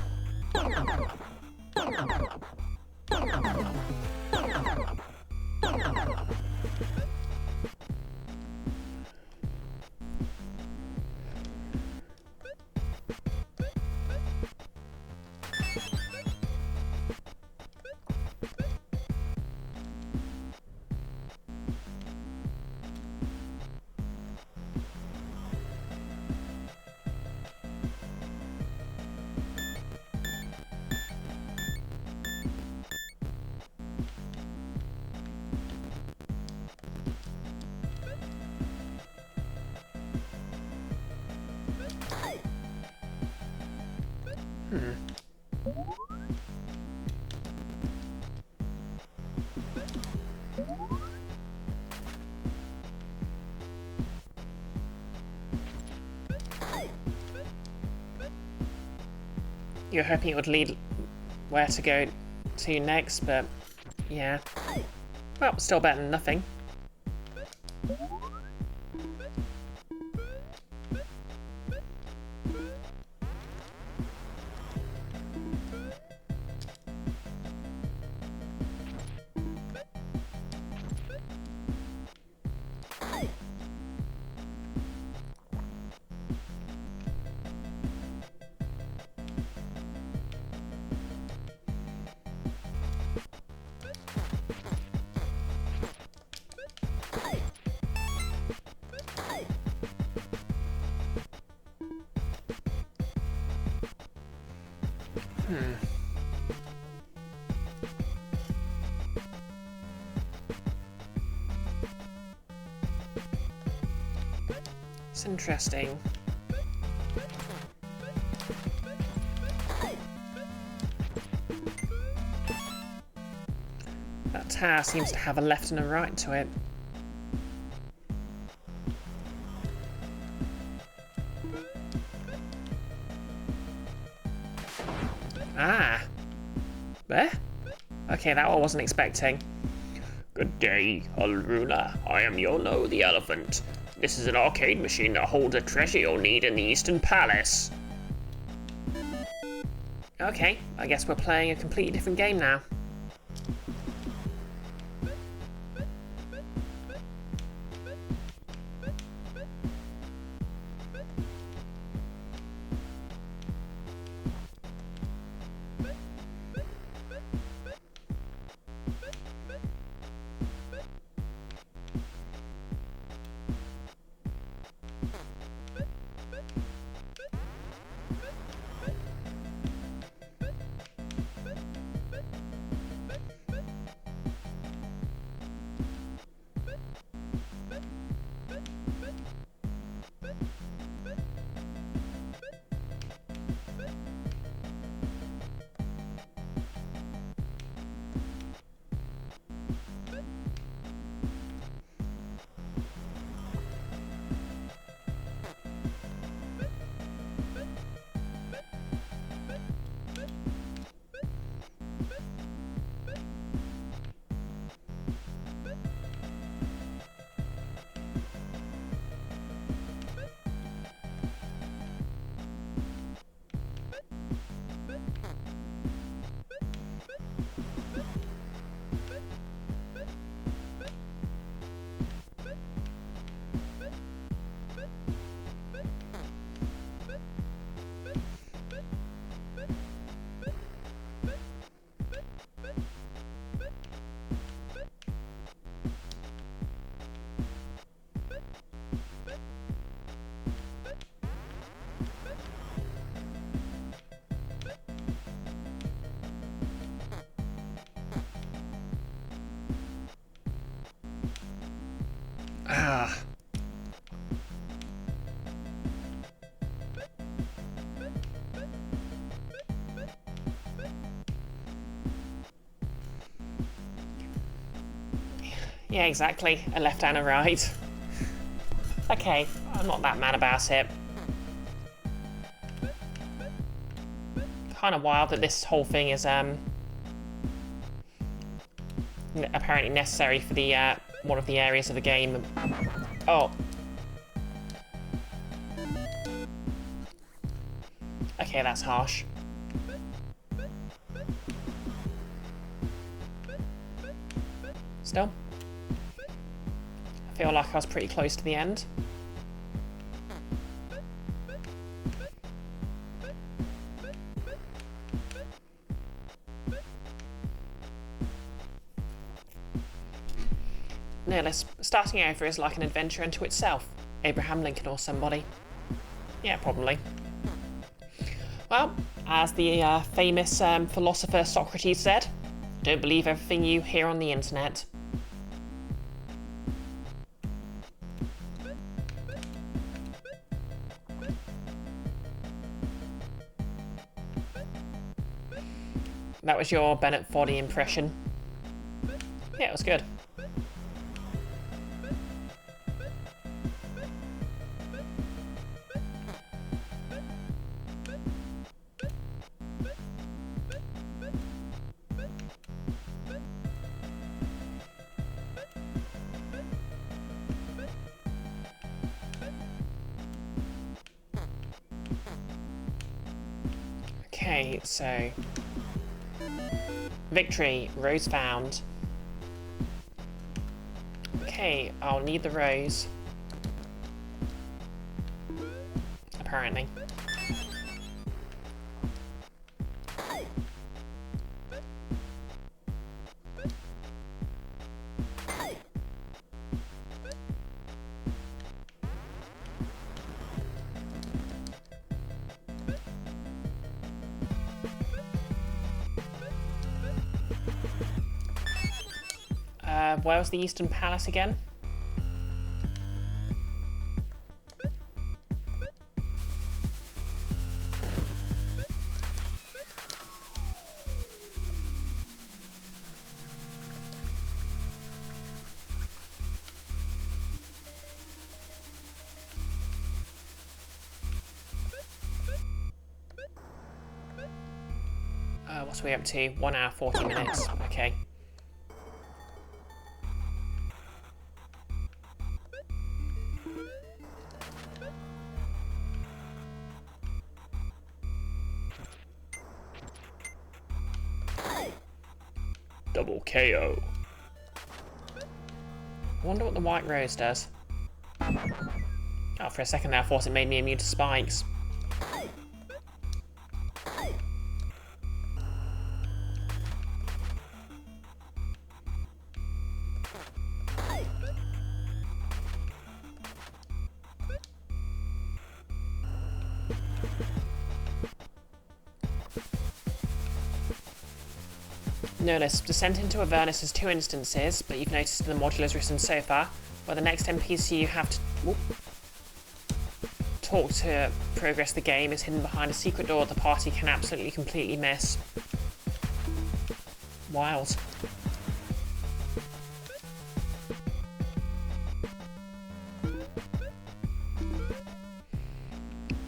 You're hoping it would lead where to go to next, but yeah. Well, still better than nothing. It's interesting. That tower seems to have a left and a right to it. Ah! There? Okay, that I wasn't expecting. Good day, Alruna. I am Yono the Elephant. This is an arcade machine that holds a treasure you'll need in the Eastern Palace. Okay, I guess we're playing a completely different game now. Yeah, exactly. A left and a right. Okay, I'm not that mad about it. Kind of wild that this whole thing is apparently necessary for the one of the areas of the game. Oh. Okay, that's harsh. Still, I feel like I was pretty close to the end. No, starting over is like an adventure unto itself. Abraham Lincoln or somebody. Yeah, probably. Well, as the famous philosopher Socrates said, don't believe everything you hear on the internet. That was your Bennett Foddy impression. Yeah, it was good. Okay, so... Victory, rose found. Okay, I'll need the rose. Apparently. Where's the Eastern Palace again? What's we up to? 1 hour 40 minutes. Okay. Double KO. I wonder what the white rose does. Oh, for a second there I thought it made me immune to spikes. Notice, Descent into Avernus has 2 instances, but you've noticed in the modulars written so far, where the next NPC you have to talk to progress the game is hidden behind a secret door the party can absolutely completely miss. Wild.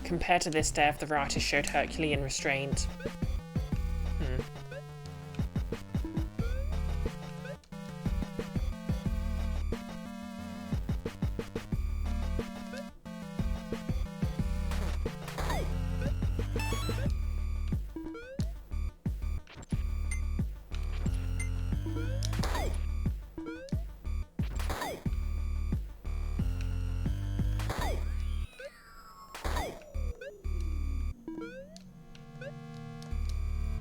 Compared to this dev, the writers showed Herculean restraint.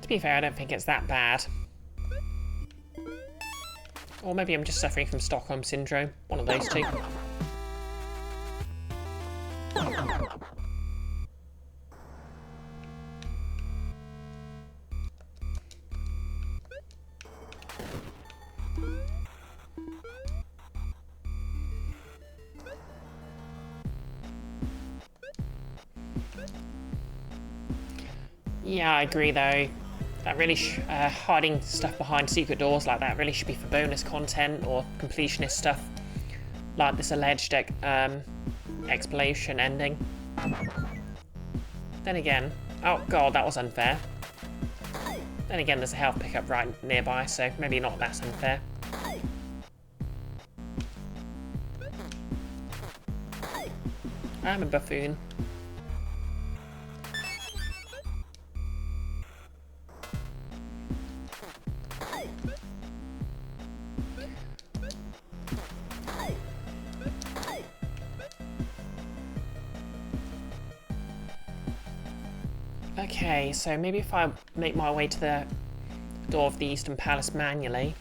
To be fair, I don't think it's that bad. Or maybe I'm just suffering from Stockholm Syndrome. One of those two. Yeah, I agree though. That really hiding stuff behind secret doors like that really should be for bonus content or completionist stuff, like this alleged explosion ending. Then again, oh god, that was unfair. Then again, there's a health pickup right nearby, so maybe not that's unfair. I'm a buffoon. Okay, so maybe if I make my way to the door of the Eastern Palace manually.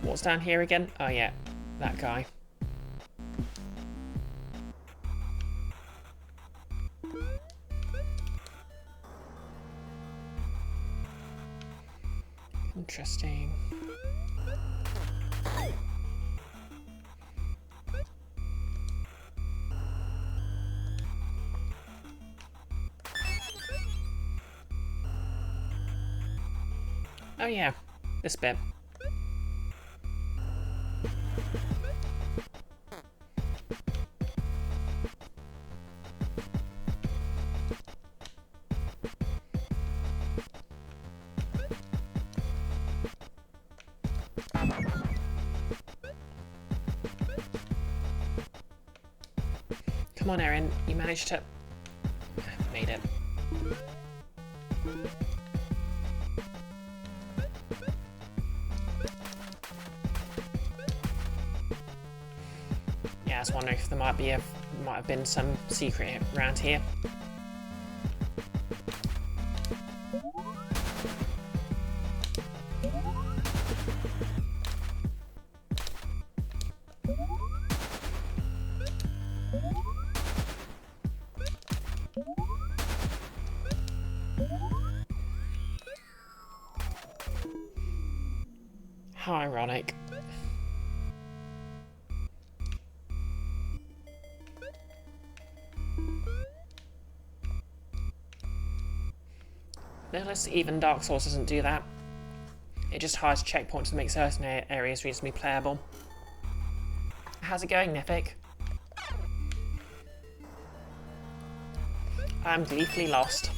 What's down here again? Oh yeah, that guy. Interesting. Oh yeah, this bit. Come on, Erin, you managed to... made it. Yeah, I was wondering if there might have been some secret around here. How ironic. Notice even Dark Souls doesn't do that. It just hides checkpoints to make certain areas reasonably playable. How's it going, Nefik? I'm gleefully lost.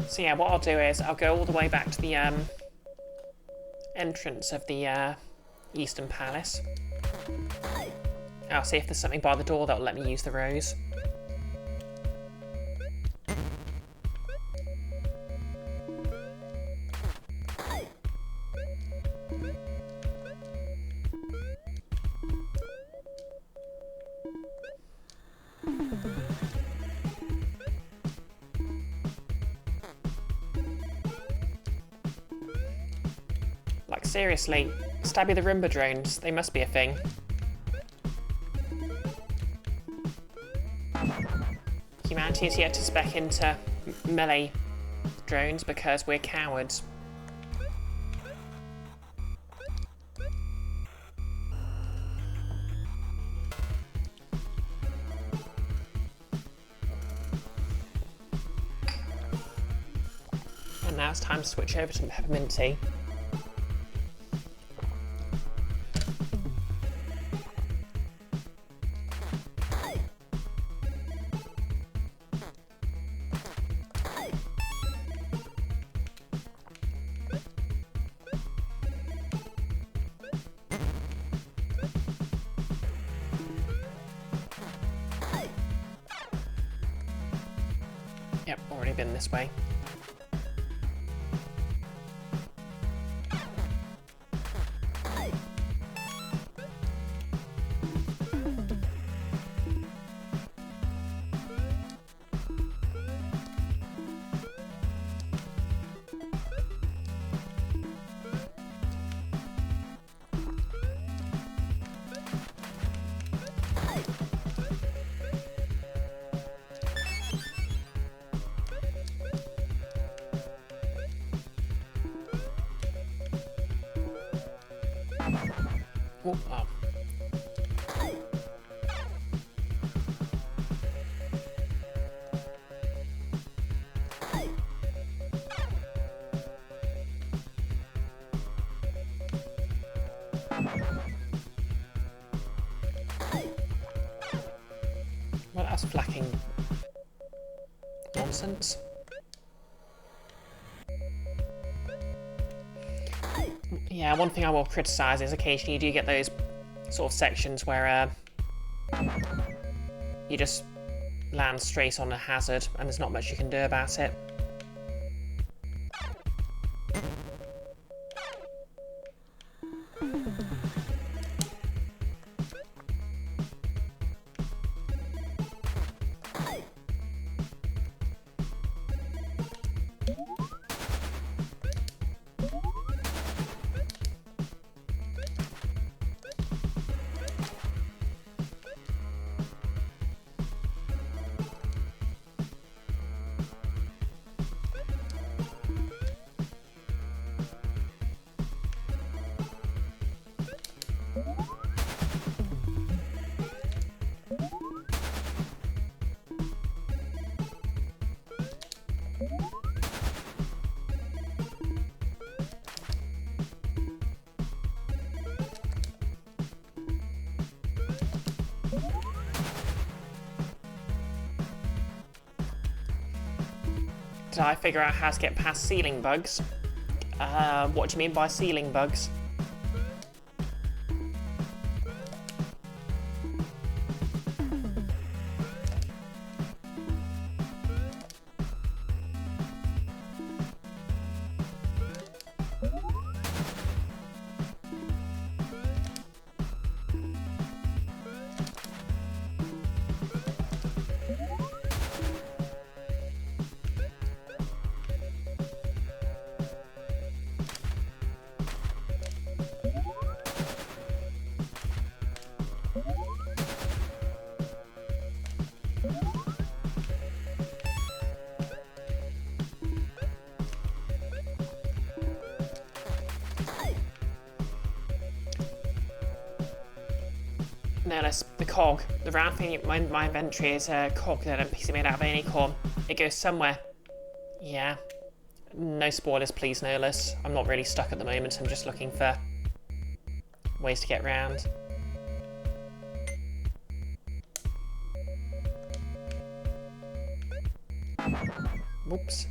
So yeah, what I'll do is I'll go all the way back to the entrance of the Eastern Palace. I'll see if there's something by the door that'll let me use the rose. Like, seriously, Stabby the Roomba drones, they must be a thing. Humanity is yet to spec into melee drones because we're cowards. And now it's time to switch over to peppermint tea. Yep, already been this way. Oh, oh. Well, that's flacking nonsense. Yeah, one thing I will criticise is occasionally you do get those sort of sections where you just land straight on a hazard and there's not much you can do about it. Did I figure out how to get past ceiling bugs? What do you mean by ceiling bugs? No, that's the cog. The round thing in my inventory is a cog that a piece made out of an acorn. It goes somewhere. Yeah. No spoilers, please, Nolus. I'm not really stuck at the moment. I'm just looking for ways to get around. Whoops.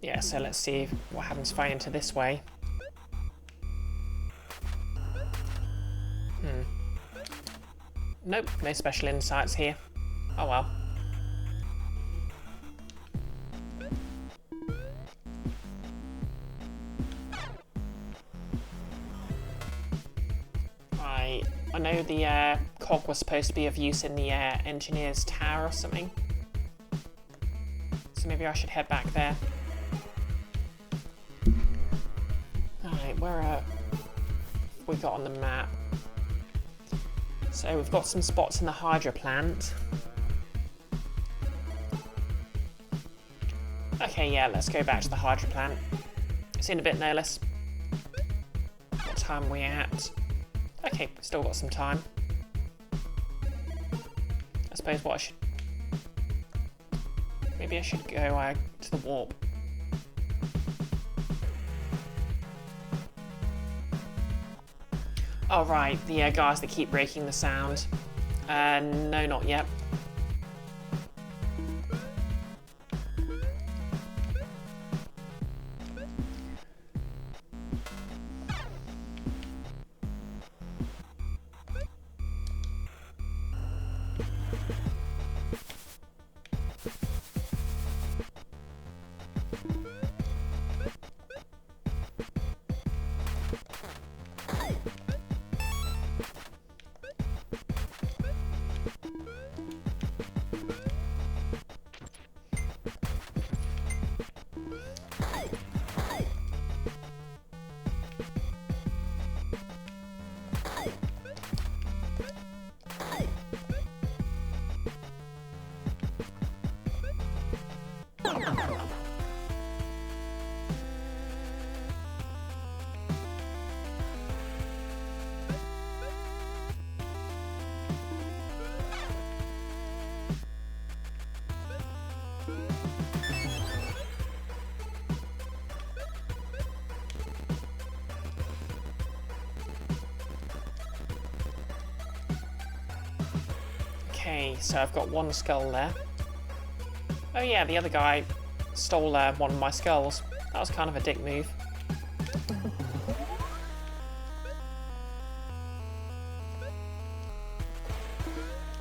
Yeah, so let's see what happens if I enter this way. Nope, no special insights here. Oh well. I know the cog was supposed to be of use in the engineer's tower or something. So maybe I should head back there. Alright, where have we got on the map? So we've got some spots in the Hydra plant. Okay, yeah, let's go back to the Hydra plant. See you in a bit, no less. What time are we at? Okay, still got some time. I suppose what I should... Maybe I should go to the warp. Oh right, the guys that keep breaking the sound. No, not yet. Okay, so I've got one skull there. Oh yeah, the other guy stole one of my skulls. That was kind of a dick move.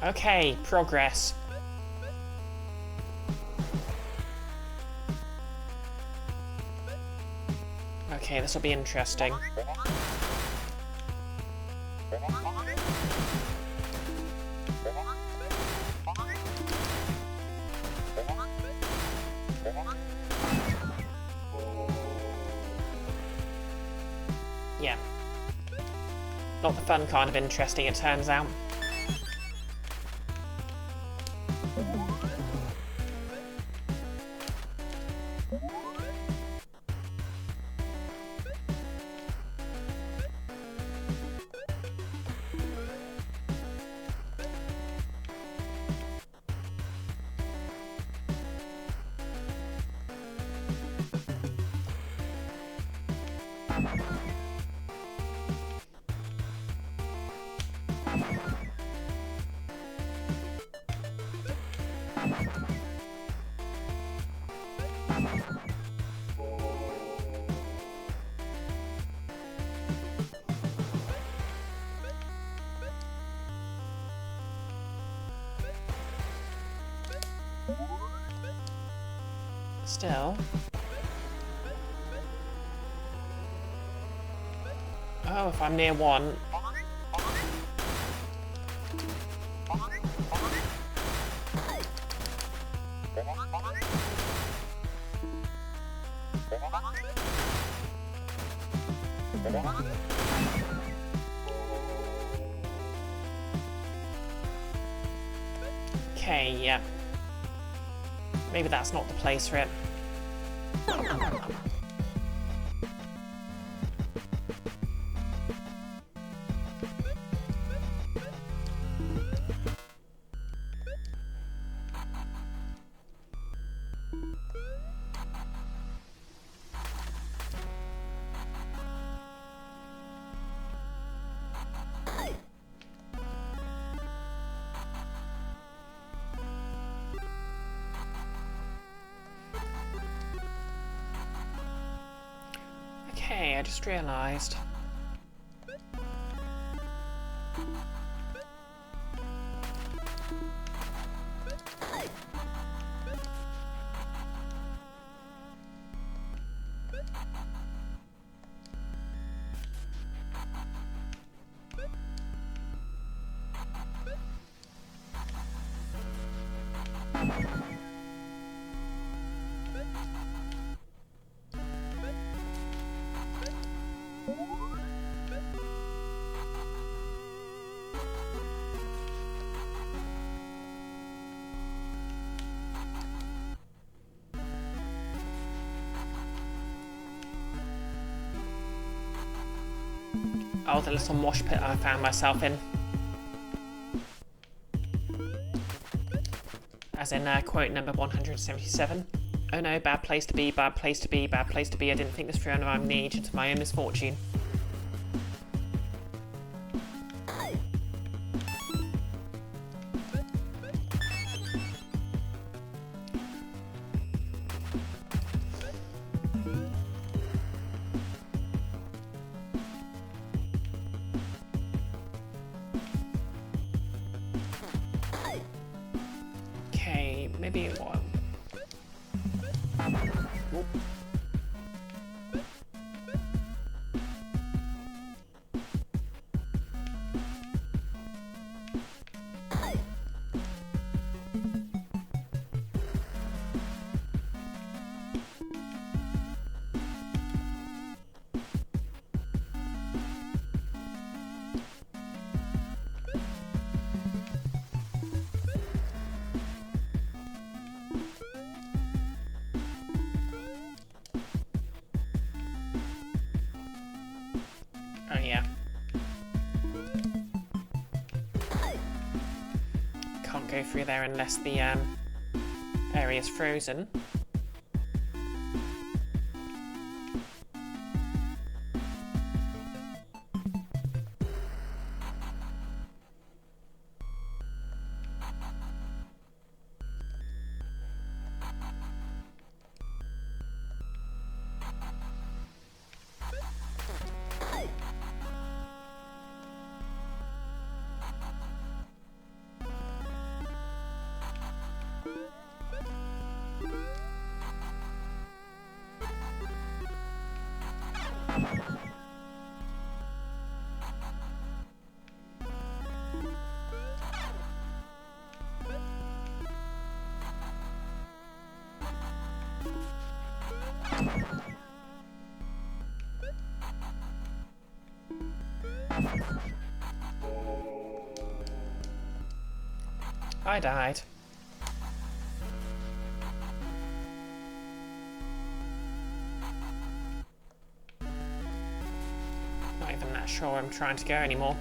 Okay, progress. Okay, this will be interesting. Yeah. Not the fun kind of interesting, it turns out. Still. Oh, if I'm near one. Okay, yeah. Maybe that's not the place for it. Okay, I just realised. Oh, the little mosh pit I found myself in. As in quote number 177. Oh no, bad place to be, bad place to be, bad place to be. I didn't think this through and I'm the agent of my own misfortune. Okay, maybe what? Whoop. go through there unless the area's frozen. I died. Not even that sure I'm trying to go anymore.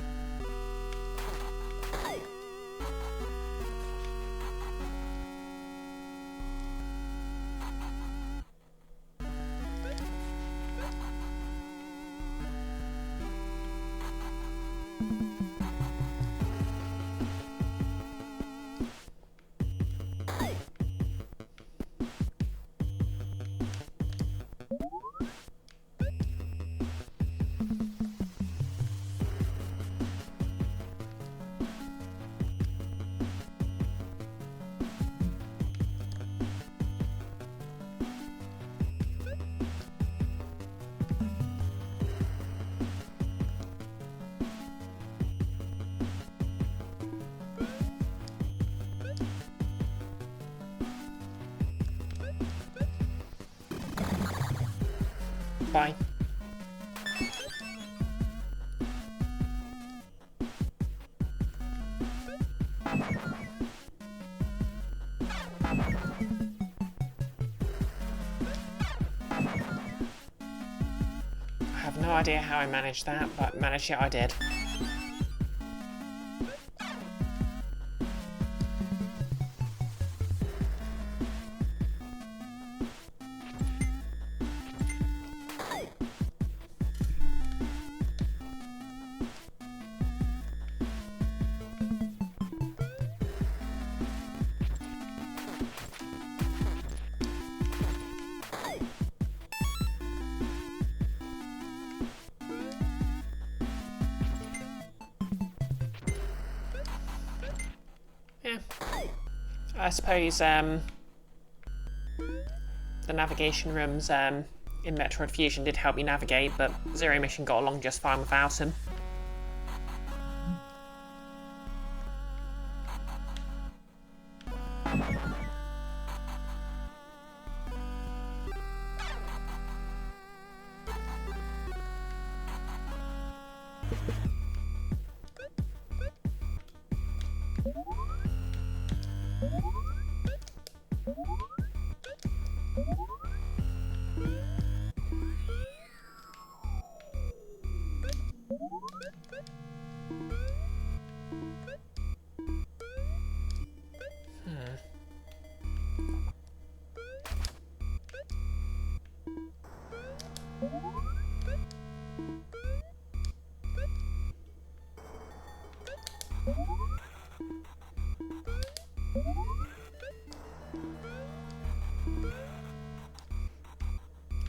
Bye. I have no idea how I managed that, but managed it I did. Yeah. I suppose the navigation rooms in Metroid Fusion did help me navigate, but Zero Mission got along just fine without him.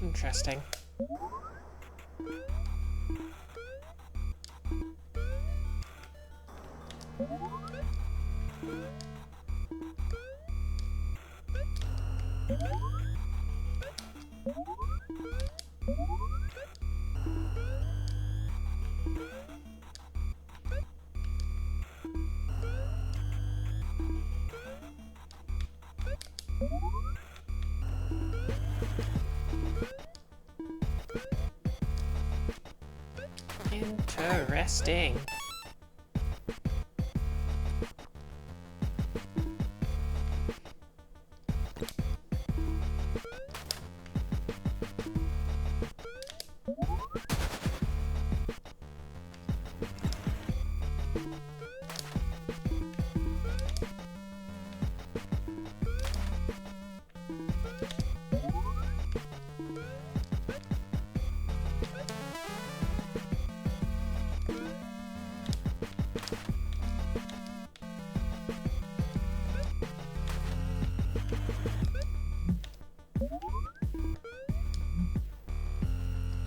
Interesting. Interesting.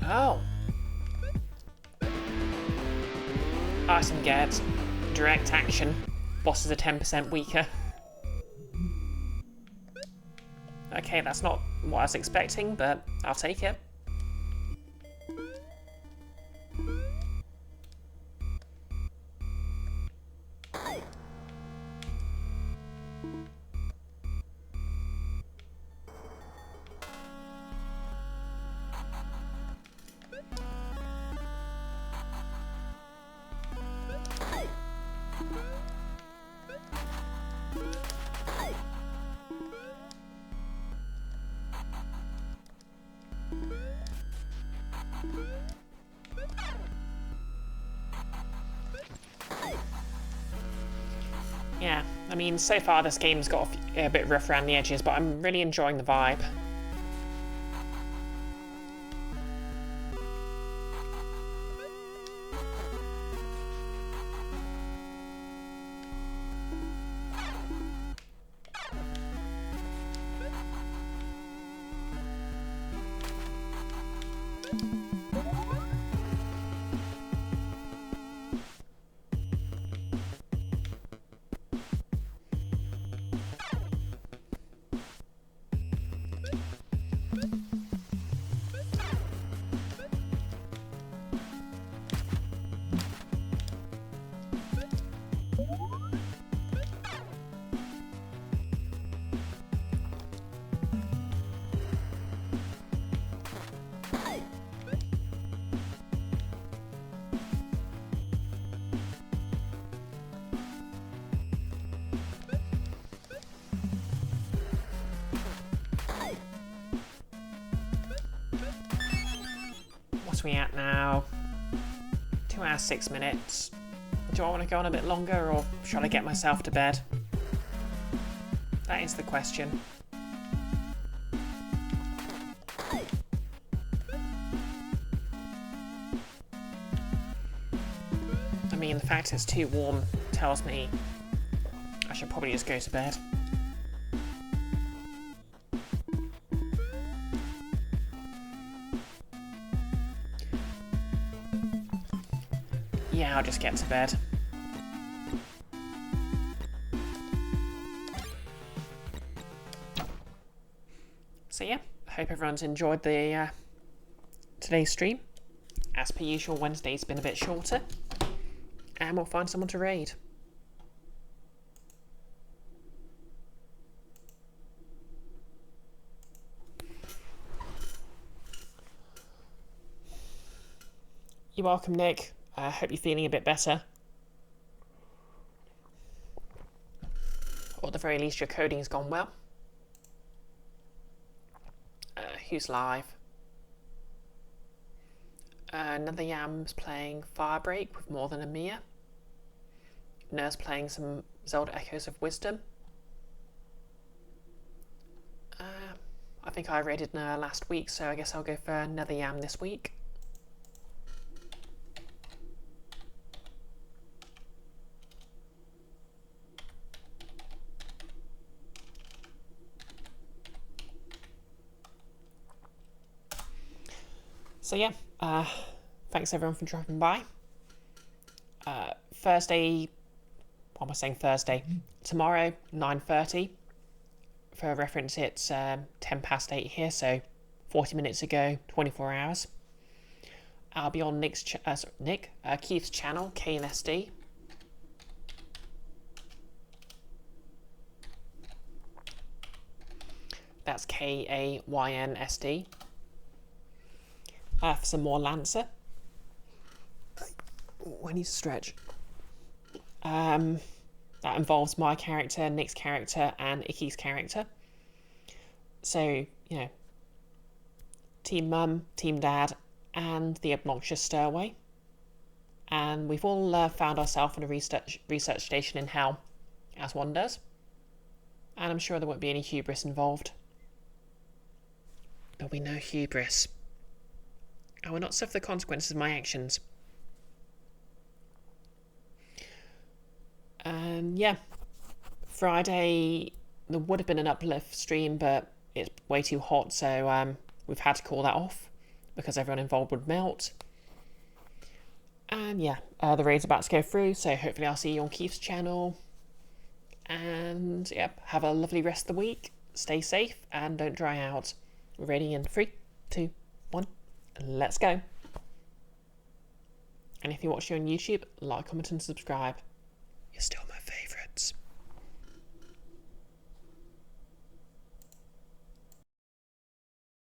Oh. Item get. Direct action. Bosses are 10% weaker. Okay, that's not what I was expecting, but I'll take it. Yeah, I mean, so far this game's got a bit rough around the edges, but I'm really enjoying the vibe. What are we at now? 2 hours, 6 minutes. Do I want to go on a bit longer, or shall I get myself to bed? That is the question. I mean, the fact it's too warm tells me I should probably just go to bed. Yeah, I'll just get to bed. So yeah, I hope everyone's enjoyed the today's stream. As per usual, Wednesday's been a bit shorter, and we'll find someone to raid. You're welcome, Nick. I hope you're feeling a bit better. Or at the very least, your coding's gone well. Who's live? Another Yam's playing Firebreak with more than a Mia. Nurse playing some Zelda Echoes of Wisdom. I think I raided Nur last week, so I guess I'll go for another Yam this week. So yeah, thanks everyone for dropping by. Thursday, what am I saying Thursday? Tomorrow, 9:30. For reference, it's 8:10 here, so 40 minutes ago, 24 hours. I'll be on Keith's channel, KNSD. That's KAYNSD. For some more Lancer. I need to stretch. That involves my character, Nick's character, and Icky's character. So, you know, Team Mum, Team Dad, and the obnoxious Stowaway. And we've all found ourselves in a research station in hell, as one does. And I'm sure there won't be any hubris involved. There'll be no hubris. I will not suffer the consequences of my actions. Yeah, Friday there would have been an uplift stream, but it's way too hot, so we've had to call that off. because everyone involved would melt. And yeah, the raid's about to go through, so hopefully I'll see you on Keith's channel. And yep, have a lovely rest of the week. Stay safe and don't dry out. Ready in 3, 2, 1, let's go. And if you're watching on YouTube, like, comment and subscribe. You're still my favourites.